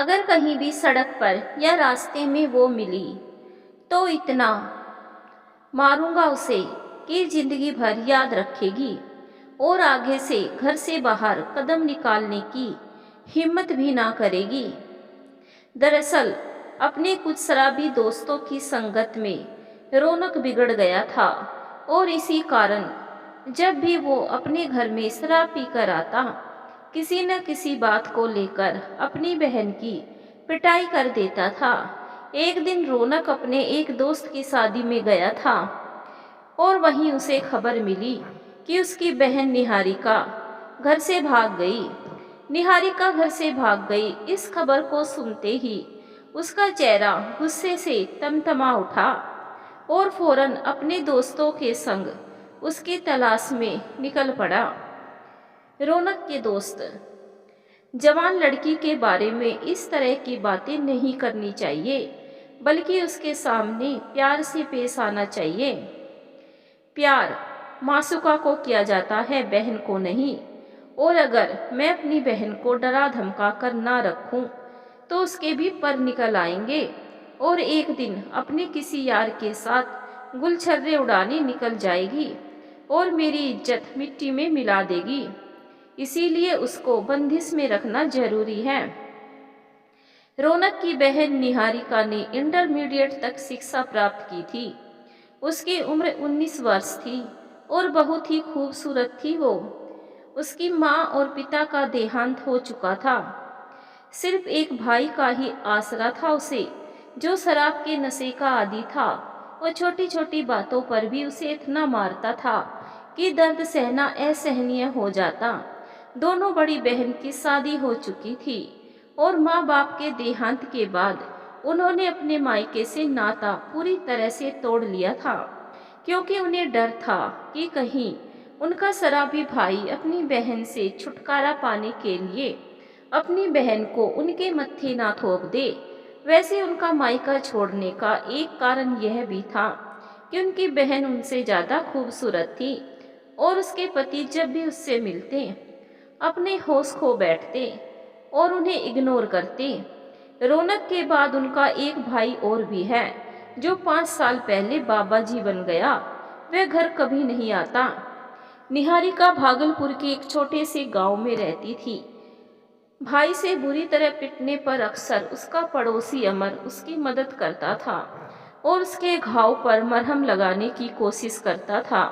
अगर कहीं भी सड़क पर या रास्ते में वो मिली तो इतना मारूंगा उसे कि जिंदगी भर याद रखेगी और आगे से घर से बाहर कदम निकालने की हिम्मत भी ना करेगी। दरअसल अपने कुछ शराबी दोस्तों की संगत में रौनक बिगड़ गया था और इसी कारण जब भी वो अपने घर में शराब पीकर आता, किसी न किसी बात को लेकर अपनी बहन की पिटाई कर देता था। एक दिन रौनक अपने एक दोस्त की शादी में गया था और वहीं उसे खबर मिली कि उसकी बहन निहारिका घर से भाग गई। निहारिका घर से भाग गई, इस खबर को सुनते ही उसका चेहरा गुस्से से तमतमा उठा और फौरन अपने दोस्तों के संग उसकी तलाश में निकल पड़ा। रौनक के दोस्त, जवान लड़की के बारे में इस तरह की बातें नहीं करनी चाहिए, बल्कि उसके सामने प्यार से पेश आना चाहिए। प्यार मासूका को किया जाता है, बहन को नहीं। और अगर मैं अपनी बहन को डरा धमका कर ना रखूं तो उसके भी पर निकल आएंगे और एक दिन अपने किसी यार के साथ गुलछर्रे उड़ाने निकल जाएगी और मेरी इज्जत मिट्टी में मिला देगी। इसीलिए उसको बंदिश में रखना जरूरी है। रौनक की बहन निहारिका ने इंटरमीडिएट तक शिक्षा प्राप्त की थी। उसकी उम्र 19 वर्ष थी और बहुत ही खूबसूरत थी वो। उसकी माँ और पिता का देहांत हो चुका था। सिर्फ एक भाई का ही आसरा था उसे, जो शराब के नशे का आदी था। वो छोटी छोटी बातों पर भी उसे इतना मारता था कि दर्द सहना असहनीय हो जाता। दोनों बड़ी बहन की शादी हो चुकी थी और माँ बाप के देहांत के बाद उन्होंने अपने मायके से नाता पूरी तरह से तोड़ लिया था, क्योंकि उन्हें डर था कि कहीं उनका शराबी भाई अपनी बहन से छुटकारा पाने के लिए अपनी बहन को उनके मत्थे ना थोप दे। वैसे उनका मायका छोड़ने का एक कारण यह भी था कि उनकी बहन उनसे ज्यादा खूबसूरत थी और उसके पति जब भी उससे मिलते अपने होश खो बैठते और उन्हें इग्नोर करते। रौनक के बाद उनका एक भाई और भी है, जो 5 साल पहले बाबा जी बन गया। वह घर कभी नहीं आता। निहारिका भागलपुर के एक छोटे से गांव में रहती थी। भाई से बुरी तरह पिटने पर अक्सर उसका पड़ोसी अमर उसकी मदद करता था और उसके घाव पर मरहम लगाने की कोशिश करता था,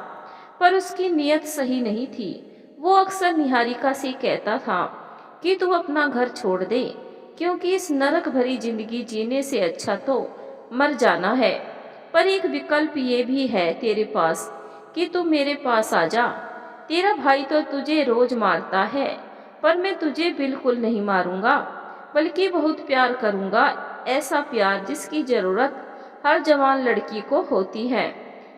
पर उसकी नीयत सही नहीं थी। वो अक्सर निहारिका से कहता था कि तू अपना घर छोड़ दे, क्योंकि इस नरक भरी जिंदगी जीने से अच्छा तो मर जाना है। पर एक विकल्प ये भी है तेरे पास कि तू मेरे पास आ जा। तेरा भाई तो तुझे रोज मारता है, पर मैं तुझे बिल्कुल नहीं मारूंगा, बल्कि बहुत प्यार करूंगा। ऐसा प्यार जिसकी जरूरत हर जवान लड़की को होती है।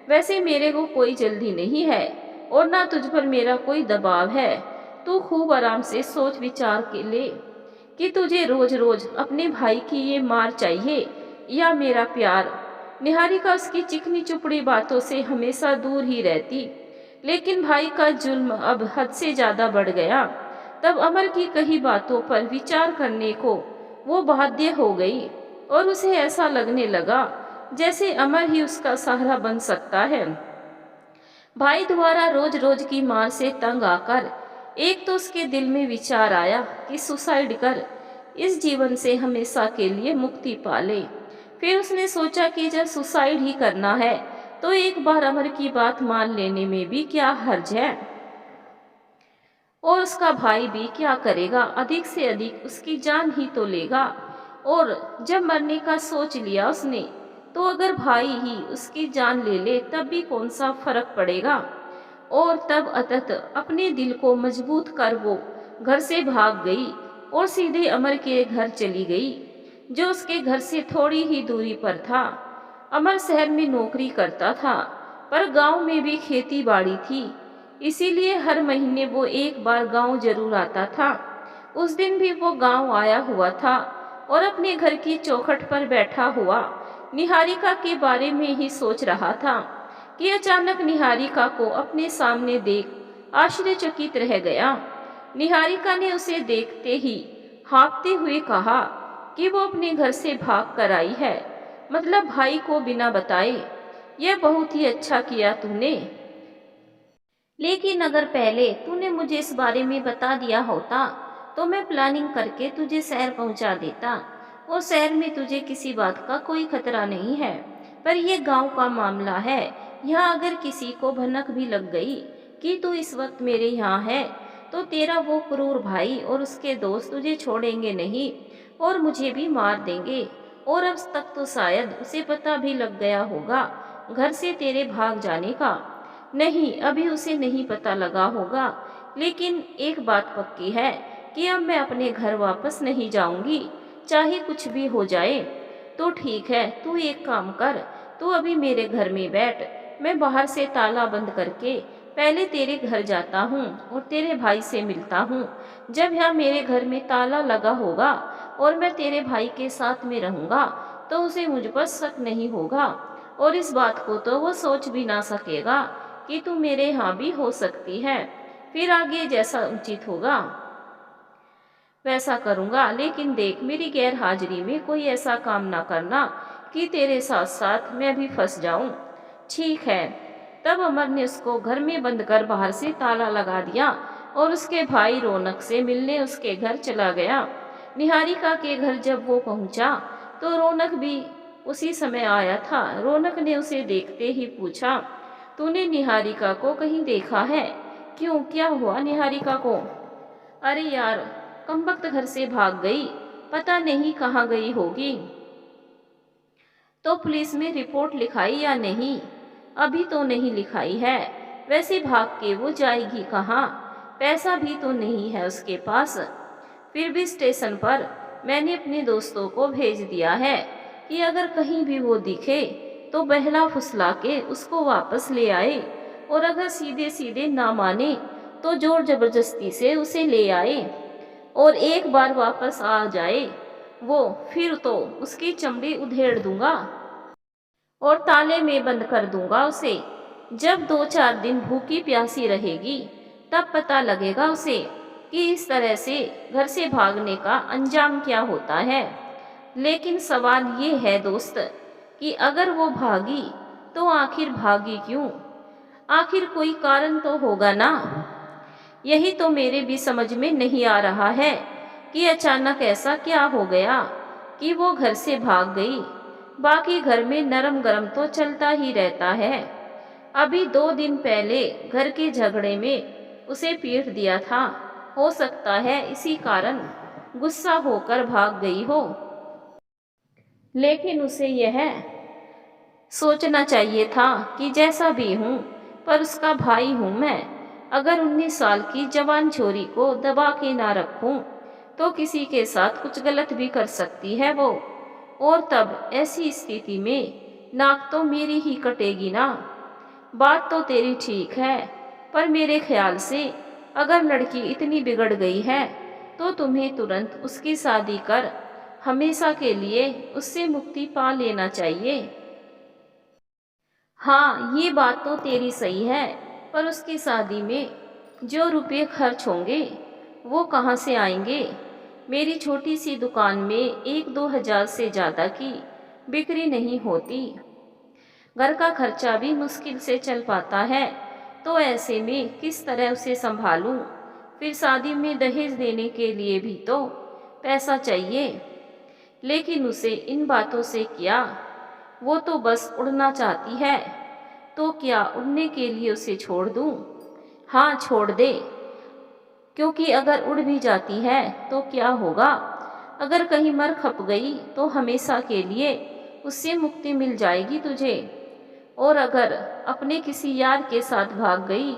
वैसे मेरे को कोई जल्दी नहीं है और ना तुझ पर मेरा कोई दबाव है। तू खूब आराम से सोच विचार के ले कि तुझे रोज रोज अपने भाई की ये मार चाहिए या मेरा प्यार। निहारिका उसकी चिकनी चुपड़ी बातों से हमेशा दूर ही रहती, लेकिन भाई का जुल्म अब हद से ज्यादा बढ़ गया। तब अमर की कही बातों पर विचार करने को वो बाध्य हो गई और उसे ऐसा लगने लगा जैसे अमर ही उसका सहारा बन सकता है। भाई द्वारा रोज रोज की मार से तंग आकर एक तो उसके दिल में विचार आया कि सुसाइड कर इस जीवन से हमेशा के लिए मुक्ति पा ले। फिर उसने सोचा कि जब सुसाइड ही करना है तो एक बार अमर की बात मान लेने में भी क्या हर्ज है। और उसका भाई भी क्या करेगा, अधिक से अधिक उसकी जान ही तो लेगा। और जब मरने का सोच लिया उसने, तो अगर भाई ही उसकी जान ले ले तब भी कौन सा फर्क पड़ेगा। और तब अतत अपने दिल को मजबूत कर वो घर से भाग गई और सीधे अमर के घर चली गई, जो उसके घर से थोड़ी ही दूरी पर था। अमर शहर में नौकरी करता था, पर गांव में भी खेती बाड़ी थी, इसीलिए हर महीने वो एक बार गांव जरूर आता था। उस दिन भी वो गांव आया हुआ था और अपने घर की चौखट पर बैठा हुआ निहारिका के बारे में ही सोच रहा था कि अचानक निहारिका को अपने सामने देख आश्चर्यचकित रह गया। निहारिका ने उसे देखते ही हाँफते हुए कहा, कि वो अपने घर से भाग कर आई है, मतलब भाई को बिना बताए। यह बहुत ही अच्छा किया तूने। लेकिन अगर पहले तूने मुझे इस बारे में बता दिया होता तो मैं प्लानिंग करके तुझे शहर पहुंचा देता, और शहर में तुझे किसी बात का कोई खतरा नहीं है। पर यह गांव का मामला है, यहाँ अगर किसी को भनक भी लग गई कि तू इस वक्त मेरे यहाँ है, तो तेरा वो क्रूर भाई और उसके दोस्त तुझे छोड़ेंगे नहीं और मुझे भी मार देंगे। और अब तक तो शायद उसे पता भी लग गया होगा घर से तेरे भाग जाने का। नहीं, अभी उसे नहीं पता लगा होगा, लेकिन एक बात पक्की है कि अब मैं अपने घर वापस नहीं जाऊंगी, चाहे कुछ भी हो जाए। तो ठीक है, तू एक काम कर, तू अभी मेरे घर में बैठ, मैं बाहर से ताला बंद करके पहले तेरे घर जाता हूँ और तेरे भाई से मिलता हूँ। जब यहाँ मेरे घर में ताला लगा होगा और मैं तेरे भाई के साथ में रहूँगा तो उसे मुझ पर शक नहीं होगा, और इस बात को तो वो सोच भी ना सकेगा कि तू मेरे यहाँ भी हो सकती है। फिर आगे जैसा उचित होगा वैसा करूँगा, लेकिन देख, मेरी गैर हाजिरी में कोई ऐसा काम ना करना कि तेरे साथ साथ मैं भी फंस जाऊं। ठीक है। तब अमर ने उसको घर में बंद कर बाहर से ताला लगा दिया और उसके भाई रौनक से मिलने उसके घर चला गया। निहारिका के घर जब वो पहुंचा तो रौनक भी उसी समय आया था। रौनक ने उसे देखते ही पूछा, तूने निहारिका को कहीं देखा है? क्यों, क्या हुआ निहारिका को? अरे यार, कमबख्त घर से भाग गई, पता नहीं कहाँ गई होगी। तो पुलिस में रिपोर्ट लिखाई या नहीं? अभी तो नहीं लिखाई है। वैसे भाग के वो जाएगी कहाँ? पैसा भी तो नहीं है उसके पास। फिर भी स्टेशन पर मैंने अपने दोस्तों को भेज दिया है कि अगर कहीं भी वो दिखे तो बहला फुसला के उसको वापस ले आए, और अगर सीधे सीधे ना माने तो जोर जबरदस्ती से उसे ले आए, और एक बार वापस आ जाए वो, फिर तो उसकी चमड़ी उधेड़ दूंगा और ताले में बंद कर दूंगा उसे। जब 2-4 दिन भूखी प्यासी रहेगी तब पता लगेगा उसे कि इस तरह से घर से भागने का अंजाम क्या होता है। लेकिन सवाल ये है दोस्त कि अगर वो भागी तो आखिर भागी क्यों? आखिर कोई कारण तो होगा ना। यही तो मेरे भी समझ में नहीं आ रहा है कि अचानक ऐसा क्या हो गया कि वो घर से भाग गई। बाकी घर में नरम गरम तो चलता ही रहता है। अभी 2 दिन पहले घर के झगड़े में उसे पीट दिया था, हो सकता है इसी कारण गुस्सा होकर भाग गई हो। लेकिन उसे यह सोचना चाहिए था कि जैसा भी हूँ पर उसका भाई हूँ मैं। अगर 19 साल की जवान छोरी को दबा के ना रखूं तो किसी के साथ कुछ गलत भी कर सकती है वो, और तब ऐसी स्थिति में नाक तो मेरी ही कटेगी ना। बात तो तेरी ठीक है, पर मेरे ख्याल से अगर लड़की इतनी बिगड़ गई है तो तुम्हें तुरंत उसकी शादी कर हमेशा के लिए उससे मुक्ति पा लेना चाहिए। हाँ, ये बात तो तेरी सही है, पर उसकी शादी में जो रुपये खर्च होंगे वो कहाँ से आएंगे? मेरी छोटी सी दुकान में 1-2 हजार से ज़्यादा की बिक्री नहीं होती। घर का खर्चा भी मुश्किल से चल पाता है, तो ऐसे में किस तरह उसे संभालूं? फिर शादी में दहेज देने के लिए भी तो पैसा चाहिए। लेकिन उसे इन बातों से क्या, वो तो बस उड़ना चाहती है। तो क्या उड़ने के लिए उसे छोड़ दूं? हाँ, छोड़ दे, क्योंकि अगर उड़ भी जाती है तो क्या होगा? अगर कहीं मर खप गई तो हमेशा के लिए उससे मुक्ति मिल जाएगी तुझे। और अगर अपने किसी यार के साथ भाग गई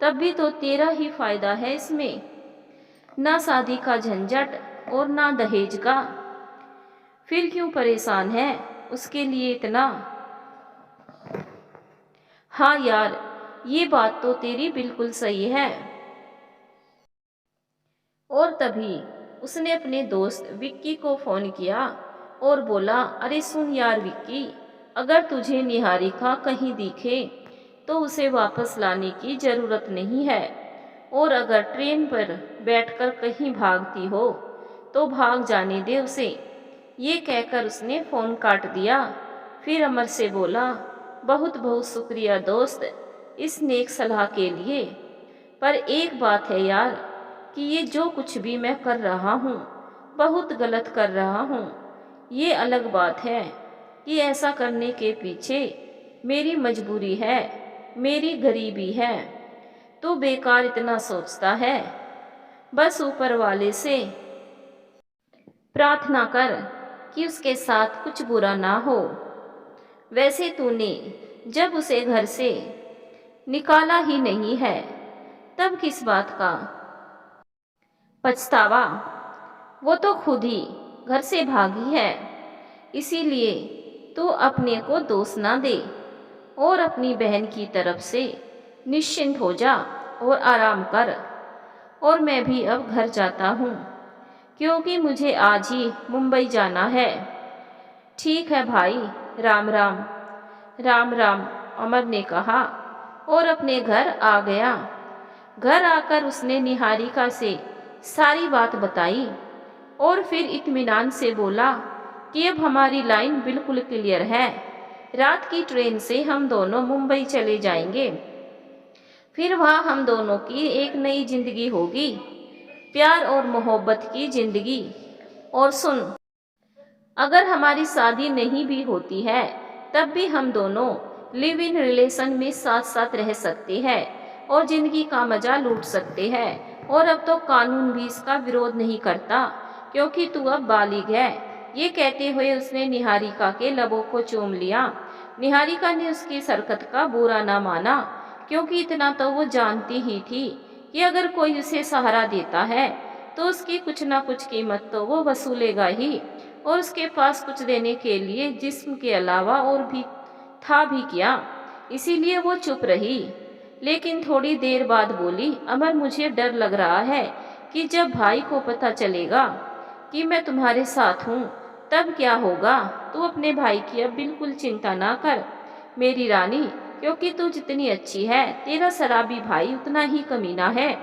तब भी तो तेरा ही फायदा है इसमें। ना शादी का झंझट और ना दहेज का। फिर क्यों परेशान है उसके लिए इतना? हाँ यार, ये बात तो तेरी बिल्कुल सही है। और तभी उसने अपने दोस्त विक्की को फोन किया और बोला, अरे सुन यार विक्की, अगर तुझे निहारिका कहीं दिखे तो उसे वापस लाने की ज़रूरत नहीं है, और अगर ट्रेन पर बैठकर कहीं भागती हो तो भाग जाने दे उसे। ये कहकर उसने फ़ोन काट दिया। फिर अमर से बोला, बहुत बहुत शुक्रिया दोस्त इस नेक सलाह के लिए। पर एक बात है यार कि ये जो कुछ भी मैं कर रहा हूँ बहुत गलत कर रहा हूँ। ये अलग बात है कि ऐसा करने के पीछे मेरी मजबूरी है, मेरी गरीबी है। तू बेकार इतना सोचता है। बस ऊपर वाले से प्रार्थना कर कि उसके साथ कुछ बुरा ना हो। वैसे तूने जब उसे घर से निकाला ही नहीं है तब किस बात का पछतावा। वो तो खुद ही घर से भागी है। इसीलिए तू अपने को दोष ना दे और अपनी बहन की तरफ से निश्चिंत हो जा और आराम कर। और मैं भी अब घर जाता हूँ क्योंकि मुझे आज ही मुंबई जाना है। ठीक है भाई, राम राम। राम राम, अमर ने कहा और अपने घर आ गया। घर आकर उसने निहारिका से सारी बात बताई और फिर इत्मीनान से बोला कि अब हमारी लाइन बिल्कुल क्लियर है। रात की ट्रेन से हम दोनों मुंबई चले जाएंगे। फिर वहाँ हम दोनों की एक नई जिंदगी होगी, प्यार और मोहब्बत की जिंदगी। और सुन, अगर हमारी शादी नहीं भी होती है तब भी हम दोनों लिव इन रिलेशन में साथ साथ रह सकते हैं और जिंदगी का मजा लूट सकते हैं। और अब तो कानून भी इसका विरोध नहीं करता क्योंकि तू अब बालिग है। ये कहते हुए उसने निहारिका के लबों को चूम लिया। निहारिका ने उसकी इस हरकत का बुरा ना माना क्योंकि इतना तो वो जानती ही थी कि अगर कोई उसे सहारा देता है तो उसकी कुछ ना कुछ कीमत तो वो वसूलेगा ही। और उसके पास कुछ देने के लिए जिस्म के अलावा और भी था भी क्या। इसीलिए वो चुप रही। लेकिन थोड़ी देर बाद बोली, अमर मुझे डर लग रहा है कि जब भाई को पता चलेगा कि मैं तुम्हारे साथ हूँ तब क्या होगा। तू अपने भाई की अब बिल्कुल चिंता ना कर मेरी रानी, क्योंकि तू जितनी अच्छी है तेरा शराबी भाई उतना ही कमीना है।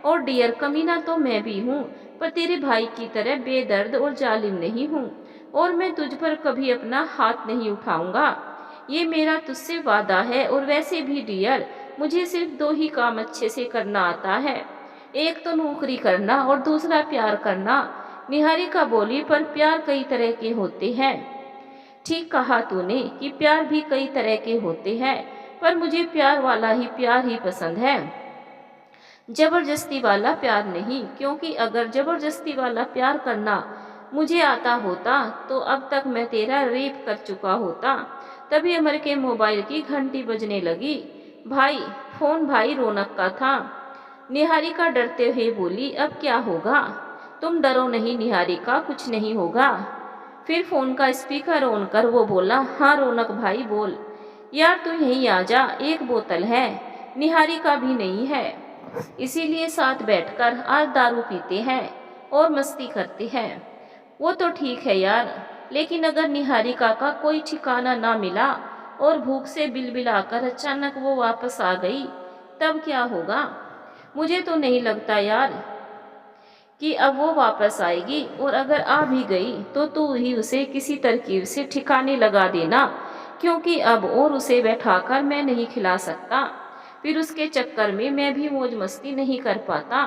और डियर, कमीना तो मैं भी हूँ पर तेरे भाई की तरह बेदर्द और जालिम नहीं हूँ। और मैं तुझ पर कभी अपना हाथ नहीं उठाऊंगा, ये मेरा तुझसे वादा है। और वैसे भी डियर, मुझे सिर्फ दो ही काम अच्छे से करना आता है, एक तो नौकरी करना और दूसरा प्यार करना। निहारिका बोली, पर प्यार कई तरह के होते हैं। ठीक कहा तूने कि प्यार भी कई तरह के होते हैं, पर मुझे प्यार वाला ही प्यार ही पसंद है, जबरदस्ती वाला प्यार नहीं। क्योंकि अगर जबरदस्ती वाला प्यार करना मुझे आता होता तो अब तक मैं तेरा रेप कर चुका होता। तभी अमर के मोबाइल की घंटी बजने लगी। भाई, फोन भाई रौनक का था। निहारिका डरते हुए बोली, अब क्या होगा। तुम डरो नहीं निहारिका, कुछ नहीं होगा। फिर फोन का स्पीकर ऑन कर वो बोला, हाँ रौनक भाई बोल। यार तू यहीं आ जा, एक बोतल है, निहारिका भी नहीं है, इसीलिए साथ बैठकर आज दारू पीते हैं और मस्ती करते हैं। वो तो ठीक है यार, लेकिन अगर निहारिका का कोई ठिकाना ना मिला और भूख से बिलबिलाकर अचानक वो वापस आ गई तब क्या होगा। मुझे तो नहीं लगता यार कि अब वो वापस आएगी, और अगर आ भी गई तो तू ही उसे किसी तरकीब से ठिकाने लगा देना, क्योंकि अब और उसे बैठाकर मैं नहीं खिला सकता। फिर उसके चक्कर में मैं भी मौज मस्ती नहीं कर पाता,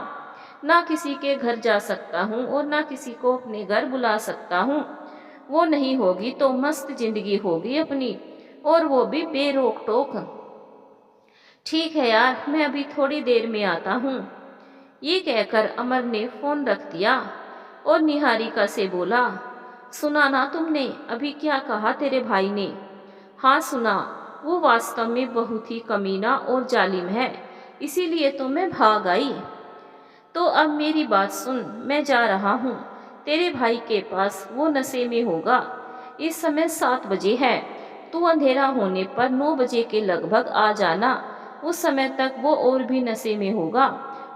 ना किसी के घर जा सकता हूँ और ना किसी को अपने घर बुला सकता हूँ। वो नहीं होगी तो मस्त जिंदगी होगी अपनी, और वो भी बेरोक टोक। ठीक है यार, मैं अभी थोड़ी देर में आता हूँ। ये कहकर अमर ने फोन रख दिया और निहारिका से बोला, सुना ना तुमने अभी क्या कहा तेरे भाई ने। हाँ सुना, वो वास्तव में बहुत ही कमीना और जालिम है, इसीलिए तो मैं भाग आई। तो अब मेरी बात सुन, मैं जा रहा हूँ तेरे भाई के पास, वो नशे में होगा। इस समय 7 बजे है, तू अंधेरा होने पर 9 बजे के लगभग आ जाना। उस समय तक वो और भी नशे में होगा,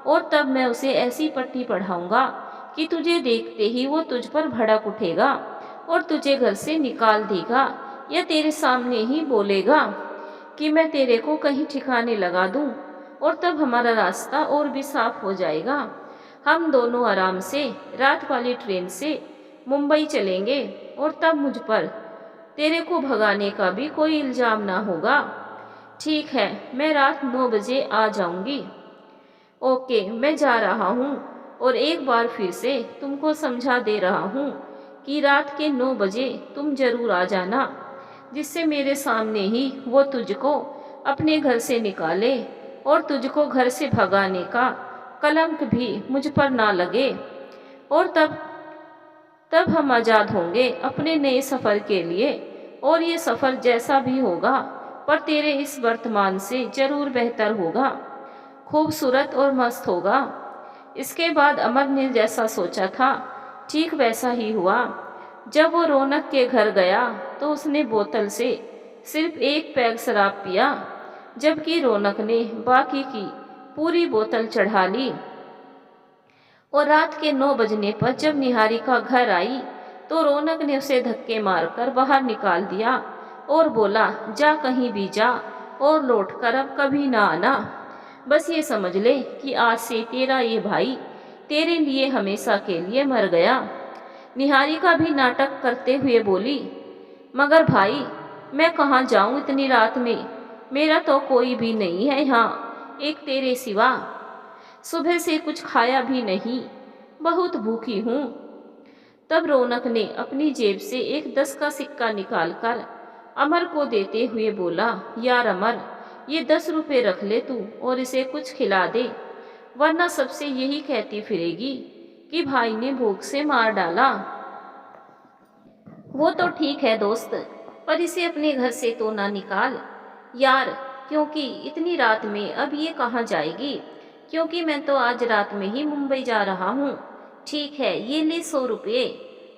और तब मैं उसे ऐसी पट्टी पढ़ाऊंगा कि तुझे देखते ही वो तुझ पर भड़क उठेगा और तुझे घर से निकाल देगा, या तेरे सामने ही बोलेगा कि मैं तेरे को कहीं ठिकाने लगा दूं। और तब हमारा रास्ता और भी साफ हो जाएगा। हम दोनों आराम से रात वाली ट्रेन से मुंबई चलेंगे। और तब मुझ पर तेरे को भगाने का भी कोई इल्जाम ना होगा। ठीक है, मैं रात 9 बजे आ जाऊंगी। ओके, मैं जा रहा हूँ और एक बार फिर से तुमको समझा दे रहा हूँ कि रात के 9 बजे तुम जरूर आ जाना, जिससे मेरे सामने ही वो तुझको अपने घर से निकाले और तुझको घर से भगाने का कलंक भी मुझ पर ना लगे। और तब तब हम आज़ाद होंगे अपने नए सफ़र के लिए, और ये सफ़र जैसा भी होगा पर तेरे इस वर्तमान से जरूर बेहतर होगा, खूबसूरत और मस्त होगा। इसके बाद अमर ने जैसा सोचा था ठीक वैसा ही हुआ। जब वो रौनक के घर गया तो उसने बोतल से सिर्फ एक पैग शराब पिया, जबकि रौनक ने बाकी की पूरी बोतल चढ़ा ली। और रात के 9 बजने पर जब निहारिका घर आई तो रौनक ने उसे धक्के मारकर बाहर निकाल दिया और बोला, जा कहीं भी जा और लौट कर अब कभी ना आना। बस ये समझ ले कि आज से तेरा ये भाई तेरे लिए हमेशा के लिए मर गया। निहारिका भी नाटक करते हुए बोली, मगर भाई मैं कहाँ जाऊँ इतनी रात में, मेरा तो कोई भी नहीं है यहाँ एक तेरे सिवा। सुबह से कुछ खाया भी नहीं, बहुत भूखी हूँ। तब रौनक ने अपनी जेब से एक 10 का सिक्का निकालकर अमर को देते हुए बोला, यार अमर, ये 10 रुपए रख ले तू और इसे कुछ खिला दे, वरना सबसे यही कहती फिरेगी कि भाई ने भूख से मार डाला। वो तो ठीक है दोस्त, पर इसे अपने घर से तो ना निकाल यार, क्योंकि इतनी रात में अब ये कहाँ जाएगी, क्योंकि मैं तो आज रात में ही मुंबई जा रहा हूँ। ठीक है, ये ले 100 रुपये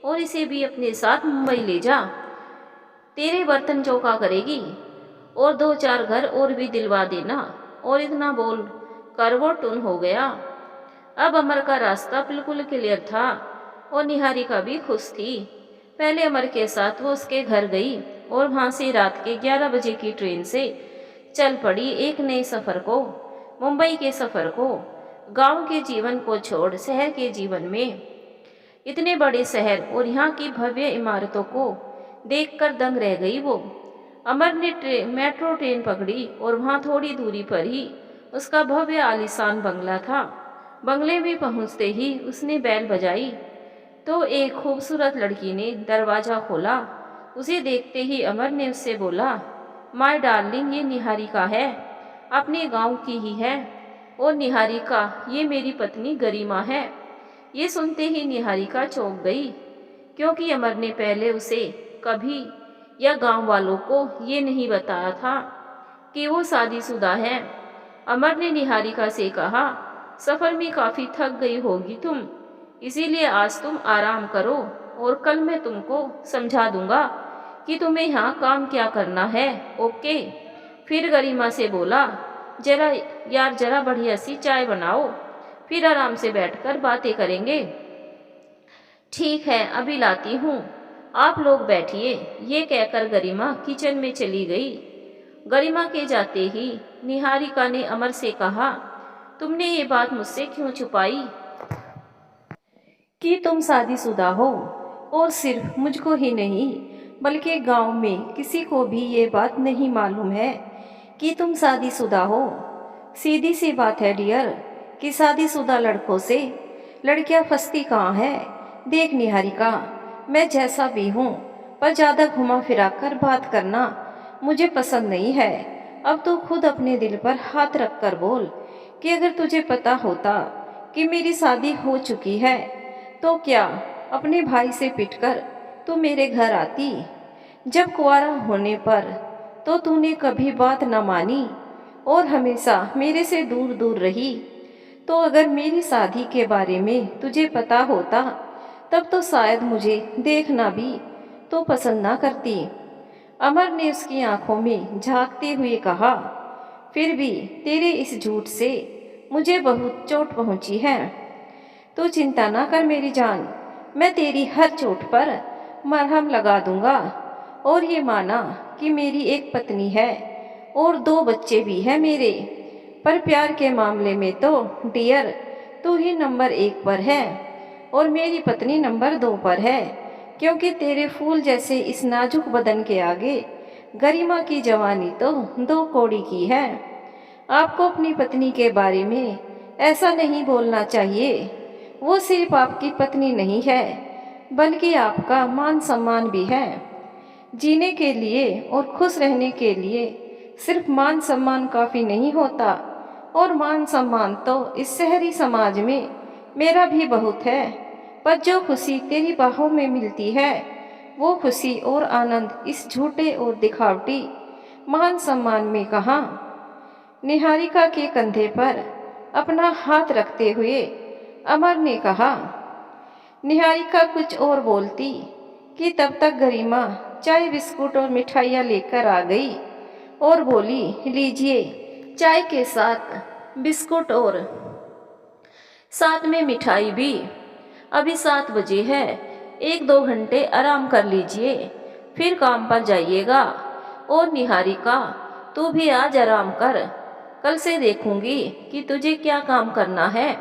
और इसे भी अपने साथ मुंबई ले जा, तेरे बर्तन चौका करेगी, और 2-4 घर और भी दिलवा देना। और इतना बोल कर वो टुन हो गया। अब अमर का रास्ता बिल्कुल क्लियर था और निहारिका भी खुश थी। पहले अमर के साथ वो उसके घर गई और वहाँ से रात के 11 बजे की ट्रेन से चल पड़ी एक नए सफ़र को, मुंबई के सफ़र को। गांव के जीवन को छोड़ शहर के जीवन में, इतने बड़े शहर और यहाँ की भव्य इमारतों को देखकर दंग रह गई वो। अमर ने मेट्रो ट्रेन पकड़ी और वहाँ थोड़ी दूरी पर ही उसका भव्य आलीशान बंगला था। बंगले में पहुँचते ही उसने बेल बजाई तो एक खूबसूरत लड़की ने दरवाज़ा खोला। उसे देखते ही अमर ने उससे बोला, माय डार्लिंग, ये निहारिका है, अपने गांव की ही है। और निहारिका, ये मेरी पत्नी गरिमा है। ये सुनते ही निहारिका चौंक गई, क्योंकि अमर ने पहले उसे कभी या गांव वालों को ये नहीं बताया था कि वो शादीशुदा है। अमर ने निहारिका से कहा, सफ़र में काफ़ी थक गई होगी तुम, इसीलिए आज तुम आराम करो और कल मैं तुमको समझा दूंगा कि तुम्हें यहाँ काम क्या करना है। ओके। फिर गरिमा से बोला, जरा बढ़िया सी चाय बनाओ, फिर आराम से बैठकर बातें करेंगे। ठीक है, अभी लाती हूँ, आप लोग बैठिए। ये कहकर गरिमा किचन में चली गई। गरिमा के जाते ही निहारिका ने अमर से कहा, तुमने ये बात मुझसे क्यों छुपाई कि तुम शादीशुदा हो? और सिर्फ मुझको ही नहीं बल्कि गांव में किसी को भी ये बात नहीं मालूम है कि तुम शादीशुदा हो। सीधी सी बात है डियर कि शादीशुदा लड़कों से लड़कियां फंसती कहाँ है। देख निहारिका, मैं जैसा भी हूँ, पर ज़्यादा घुमा फिरा कर बात करना मुझे पसंद नहीं है। अब तू खुद अपने दिल पर हाथ रख कर बोल कि अगर तुझे पता होता कि मेरी शादी हो चुकी है तो क्या अपने भाई से पिटकर तू मेरे घर आती? जब कुंवारा होने पर तो तूने कभी बात न मानी और हमेशा मेरे से दूर दूर रही। तो अगर मेरी शादी के बारे में तुझे पता होता तब तो शायद मुझे देखना भी तो पसंद ना करती। अमर ने उसकी आंखों में झांकते हुए कहा, फिर भी तेरे इस झूठ से मुझे बहुत चोट पहुंची है। तो चिंता ना कर मेरी जान, मैं तेरी हर चोट पर मरहम लगा दूंगा। और ये माना कि मेरी एक पत्नी है और 2 बच्चे भी हैं मेरे, पर प्यार के मामले में तो डियर तू ही नंबर 1 पर है और मेरी पत्नी नंबर 2 पर है। क्योंकि तेरे फूल जैसे इस नाजुक बदन के आगे गरिमा की जवानी तो दो कौड़ी की है। आपको अपनी पत्नी के बारे में ऐसा नहीं बोलना चाहिए। वो सिर्फ आपकी पत्नी नहीं है, बल्कि आपका मान सम्मान भी है। जीने के लिए और खुश रहने के लिए सिर्फ मान सम्मान काफ़ी नहीं होता, और मान सम्मान तो इस शहरी समाज में मेरा भी बहुत है। पर जो खुशी तेरी बाहों में मिलती है, वो खुशी और आनंद इस झूठे और दिखावटी मान सम्मान में कहाँ। निहारिका के कंधे पर अपना हाथ रखते हुए अमर ने कहा। निहारिका कुछ और बोलती कि तब तक गरिमा चाय बिस्कुट और मिठाइयाँ लेकर आ गई और बोली, लीजिए चाय के साथ बिस्कुट और साथ में मिठाई भी। अभी 7 बजे है, 1-2 घंटे आराम कर लीजिए, फिर काम पर जाइएगा। और निहारिका, तू भी आज आराम कर, कल से देखूंगी कि तुझे क्या काम करना है।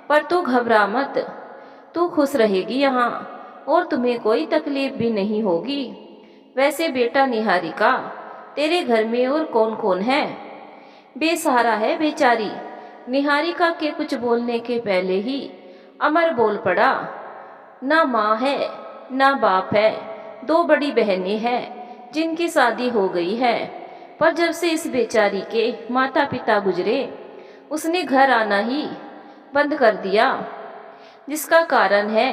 पर तू घबरा मत, तू खुश रहेगी यहाँ और तुम्हें कोई तकलीफ भी नहीं होगी। वैसे बेटा निहारिका, तेरे घर में और कौन कौन है? बेसहारा है बेचारी। निहारिका के कुछ बोलने के पहले ही अमर बोल पड़ा। ना माँ है ना बाप है, 2 बड़ी बहनें हैं जिनकी शादी हो गई है। पर जब से इस बेचारी के माता पिता गुजरे, उसने घर आना ही बंद कर दिया, जिसका कारण है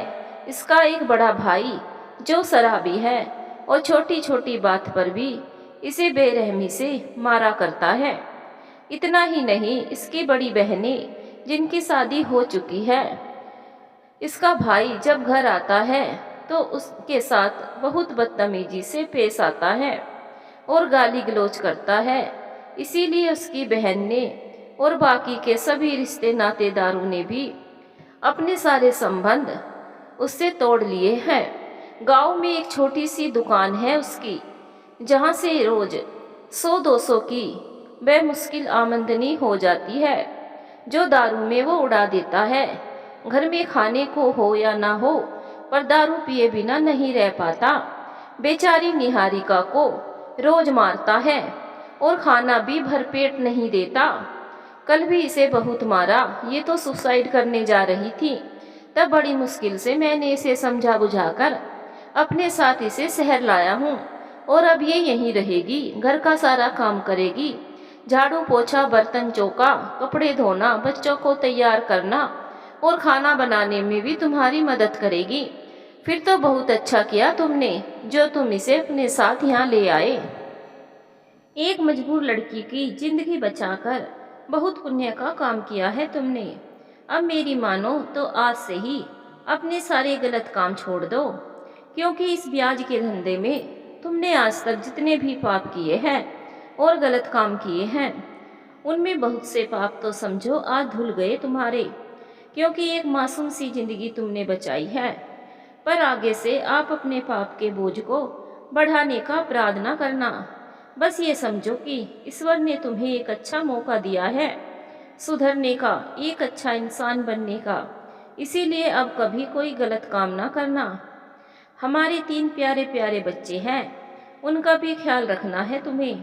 इसका एक बड़ा भाई जो शराबी है और छोटी छोटी बात पर भी इसे बेरहमी से मारा करता है। इतना ही नहीं, इसकी बड़ी बहनें जिनकी शादी हो चुकी है, इसका भाई जब घर आता है तो उसके साथ बहुत बदतमीजी से पेश आता है और गाली गलौज करता है। इसीलिए उसकी बहन ने और बाकी के सभी रिश्ते नातेदारों ने भी अपने सारे संबंध उससे तोड़ लिए हैं। गांव में एक छोटी सी दुकान है उसकी, जहां से रोज 100-200 की बेमुश्किल आमदनी हो जाती है, जो दारू में वो उड़ा देता है। घर में खाने को हो या ना हो, पर दारू पिए बिना नहीं रह पाता। बेचारी निहारिका को रोज मारता है और खाना भी भरपेट नहीं देता। कल भी इसे बहुत मारा, ये तो सुसाइड करने जा रही थी। तब बड़ी मुश्किल से मैंने इसे समझा बुझाकर अपने साथ इसे शहर लाया हूँ, और अब ये यहीं रहेगी, घर का सारा काम करेगी, झाड़ू पोछा बर्तन चौका, कपड़े धोना, बच्चों को तैयार करना और खाना बनाने में भी तुम्हारी मदद करेगी। फिर तो बहुत अच्छा किया तुमने जो तुम इसे अपने साथ यहाँ ले आए। एक मजबूर लड़की की जिंदगी बचाकर बहुत पुण्य का काम किया है तुमने। अब मेरी मानो तो आज से ही अपने सारे गलत काम छोड़ दो, क्योंकि इस ब्याज के धंधे में तुमने आज तक जितने भी पाप किए हैं और गलत काम किए हैं, उनमें बहुत से पाप तो समझो आज धुल गए तुम्हारे, क्योंकि एक मासूम सी जिंदगी तुमने बचाई है। पर आगे से आप अपने पाप के बोझ को बढ़ाने का अपराध न करना। बस ये समझो कि ईश्वर ने तुम्हें एक अच्छा मौका दिया है सुधरने का, एक अच्छा इंसान बनने का। इसीलिए अब कभी कोई गलत काम ना करना। हमारे 3 प्यारे प्यारे बच्चे हैं, उनका भी ख्याल रखना है तुम्हें।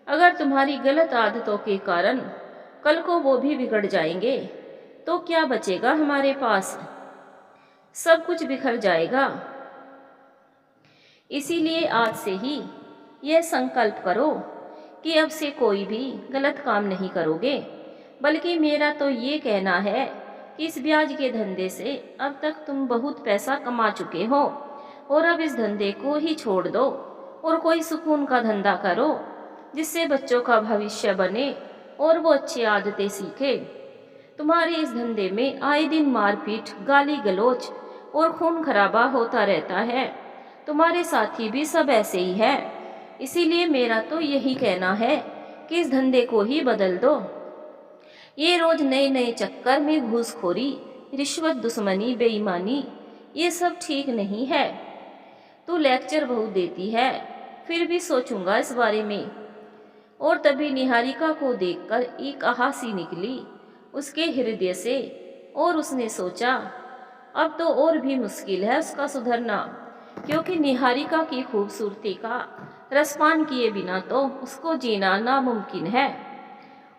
अगर तुम्हारी गलत आदतों के कारण कल को वो भी बिगड़ जाएंगे, तो क्या बचेगा हमारे पास? सब कुछ बिखर जाएगा। इसीलिए आज से ही यह संकल्प करो कि अब से कोई भी गलत काम नहीं करोगे। बल्कि मेरा तो ये कहना है कि इस ब्याज के धंधे से अब तक तुम बहुत पैसा कमा चुके हो, और अब इस धंधे को ही छोड़ दो और कोई सुकून का धंधा करो, जिससे बच्चों का भविष्य बने और वो अच्छी आदतें सीखे। तुम्हारे इस धंधे में आए दिन मारपीट, गाली गलौज और खून खराबा होता रहता है। तुम्हारे साथी भी सब ऐसे ही है। इसीलिए मेरा तो यही कहना है कि इस धंधे को ही बदल दो। ये रोज नए नए चक्कर में घूसखोरी, रिश्वत, दुश्मनी, बेईमानी, ये सब ठीक नहीं है। तू लेक्चर बहुत देती है, फिर भी सोचूंगा इस बारे में। और तभी निहारिका को देखकर एक आहासी निकली उसके हृदय से, और उसने सोचा अब तो और भी मुश्किल है उसका सुधरना, क्योंकि निहारिका की खूबसूरती का रसपान किए बिना तो उसको जीना नामुमकिन है।